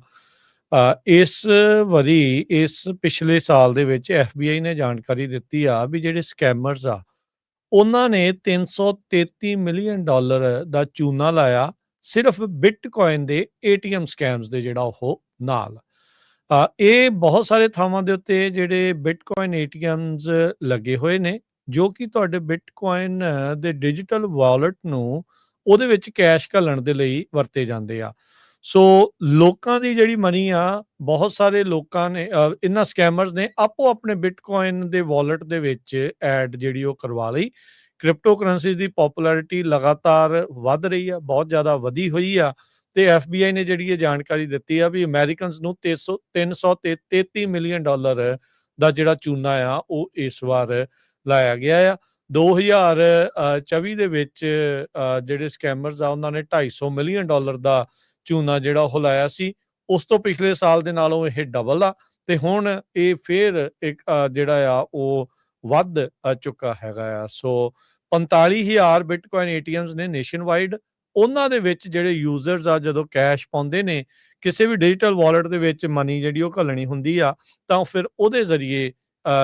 ਇਸ ਵਾਰੀ ਇਸ ਪਿਛਲੇ ਸਾਲ ਦੇ ਵਿੱਚ FBI ਨੇ ਜਾਣਕਾਰੀ ਦਿੱਤੀ ਆ ਵੀ ਜਿਹੜੇ ਸਕੈਮਰਸ ਆ ਉਹਨਾਂ ਨੇ $333 ਮਿਲੀਅਨ ਦਾ ਚੂਨਾ ਲਾਇਆ ਸਿਰਫ ਬਿਟਕੋਇਨ ਦੇ ATM ਸਕੈਮਸ ਦੇ ਜਿਹੜਾ ਉਹ ਨਾਲ। ਇਹ ਬਹੁਤ ਸਾਰੇ ਥਾਵਾਂ ਦੇ ਉੱਤੇ ਜਿਹੜੇ ਬਿਟਕੋਇਨ ATMs ਲੱਗੇ ਹੋਏ ਨੇ, ਜੋ ਕਿ ਤੁਹਾਡੇ ਬਿਟਕੋਇਨ ਦੇ ਡਿਜੀਟਲ ਵਾਲਟ ਨੂੰ ਉਹਦੇ ਵਿੱਚ ਕੈਸ਼ ਘੱਲਣ ਦੇ ਲਈ ਵਰਤੇ ਜਾਂਦੇ ਆ। ਸੋ ਲੋਕਾਂ ਦੀ ਜਿਹੜੀ ਮਨੀ ਆ, ਬਹੁਤ ਸਾਰੇ ਲੋਕਾਂ ਨੇ ਇਹਨਾਂ ਸਕੈਮਰਸ ਨੇ ਆਪੋ ਆਪਣੇ ਬਿਟਕੋਇਨ ਦੇ ਵਾਲਟ ਦੇ ਵਿੱਚ ਐਡ ਜਿਹੜੀ ਉਹ ਕਰਵਾ ਲਈ। ਕ੍ਰਿਪਟੋ ਕਰੰਸੀਜ਼ ਦੀ ਪੋਪੂਲੈਰਿਟੀ ਲਗਾਤਾਰ ਵੱਧ ਰਹੀ ਆ, ਬਹੁਤ ਜ਼ਿਆਦਾ ਵਧੀ ਹੋਈ ਆ, ਤੇ FBI ਨੇ ਜਿਹੜੀ ਇਹ ਜਾਣਕਾਰੀ ਦਿੱਤੀ ਆ ਵੀ ਅਮਰੀਕਨਸ ਨੂੰ 333 ਮਿਲੀਅਨ ਡਾਲਰ ਦਾ ਜਿਹੜਾ ਚੂਨਾ ਆ ਉਹ ਇਸ ਵਾਰ ਲਾਇਆ ਗਿਆ ਆ। 2024 ਦੇ ਵਿੱਚ ਜਿਹੜੇ ਸਕੈਮਰਸ ਆ ਉਹਨਾਂ ਨੇ 250 ਮਿਲੀਅਨ ਡਾਲਰ ਦਾ ਚੂਨਾ ਜਿਹੜਾ ਉਹ ਲਾਇਆ ਸੀ। ਉਸ ਤੋਂ ਪਿਛਲੇ ਸਾਲ ਦੇ ਨਾਲੋਂ ਇਹ ਡਬਲ ਆ, ਤੇ ਹੁਣ ਇਹ ਫੇਰ ਇੱਕ ਜਿਹੜਾ ਆ ਉਹ ਵੱਧ ਚੁੱਕਾ ਹੈਗਾ ਆ। ਸੋ 45,000 ਬਿਟਕੋਇਨ ATMs ਨੇ ਨੇਸ਼ਨ ਵਾਈਡ। ਉਹਨਾਂ ਦੇ ਵਿੱਚ ਜਿਹੜੇ ਯੂਜ਼ਰਸ ਆ ਜਦੋਂ ਕੈਸ਼ ਪਾਉਂਦੇ ਨੇ ਕਿਸੇ ਵੀ ਡਿਜੀਟਲ ਵਾਲਟ ਦੇ ਵਿੱਚ ਮਨੀ ਜਿਹੜੀ ਉਹ ਘੱਲਣੀ ਹੁੰਦੀ ਆ, ਤਾਂ ਫਿਰ ਉਹਦੇ ਜ਼ਰੀਏ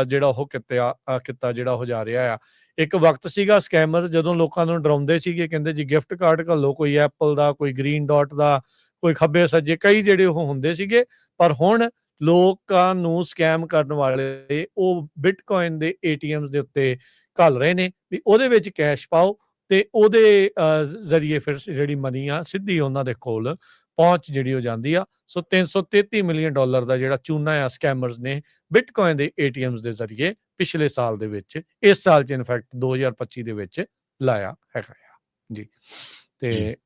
ਜਿਹੜਾ ਉਹ ਕਿੱਤਾ ਜਿਹੜਾ ਉਹ ਜਾ ਰਿਹਾ ਆ। ਇੱਕ ਵਕਤ ਸੀਗਾ ਸਕੈਮਰ ਜਦੋਂ ਲੋਕਾਂ ਨੂੰ ਡਰਾਉਂਦੇ ਸੀਗੇ, ਕਹਿੰਦੇ ਜੀ ਗਿਫਟ ਕਾਰਡ ਘੱਲੋ, ਕੋਈ ਐਪਲ ਦਾ, ਕੋਈ ਗ੍ਰੀਨ ਡਾਟ ਦਾ, ਕੋਈ ਖੱਬੇ ਸੱਜੇ, ਕਈ ਜਿਹੜੇ ਉਹ ਹੁੰਦੇ ਸੀਗੇ। ਪਰ ਹੁਣ ਲੋਕਾਂ ਨੂੰ ਸਕੈਮ ਕਰਨ ਵਾਲੇ ਉਹ ਬਿਟਕੋਇਨ ਦੇ ATMs ਦੇ ਉੱਤੇ ਘੱਲ ਰਹੇ ਨੇ ਵੀ ਉਹਦੇ ਵਿੱਚ ਕੈਸ਼ ਪਾਓ, ਤੇ ਉਹਦੇ ਜ਼ਰੀਏ ਫਿਰ ਜਿਹੜੀ ਮਨੀ ਆ ਸਿੱਧੀ ਉਹਨਾਂ ਦੇ ਕੋਲ ਪਹੁੰਚ ਜਿਹੜੀ ਹੋ ਜਾਂਦੀ ਆ। ਸੋ 333 ਮਿਲੀਅਨ ਡਾਲਰ ਦਾ ਜਿਹੜਾ ਚੂਨਾ ਆ ਸਕੈਮਰਸ ਨੇ ਬਿਟਕੋਇਨ ਦੇ ATMs ਦੇ ਜ਼ਰੀਏ ਪਿਛਲੇ ਸਾਲ ਦੇ ਵਿੱਚ, ਇਸ ਸਾਲ 'ਚ ਇਨਫੈਕਟ 2025 ਦੇ ਵਿੱਚ ਲਾਇਆ ਹੈਗਾ ਆ ਜੀ। ਤੇ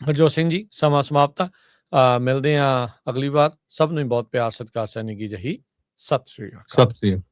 ਹਰਜੋਤ ਸਿੰਘ ਜੀ, ਸਮਾਂ ਸਮਾਪਤ ਆ। ਮਿਲਦੇ ਆ ਅਗਲੀ ਵਾਰ। ਸਭ ਨੂੰ ਬਹੁਤ ਪਿਆਰ ਸਤਿਕਾਰ ਸੈਨਿਕੀ ਜਹੀ। ਸਤਿ ਸ੍ਰੀ ਅਕਾਲ। ਸਤਿ ਸ੍ਰੀ ਅਕਾਲ।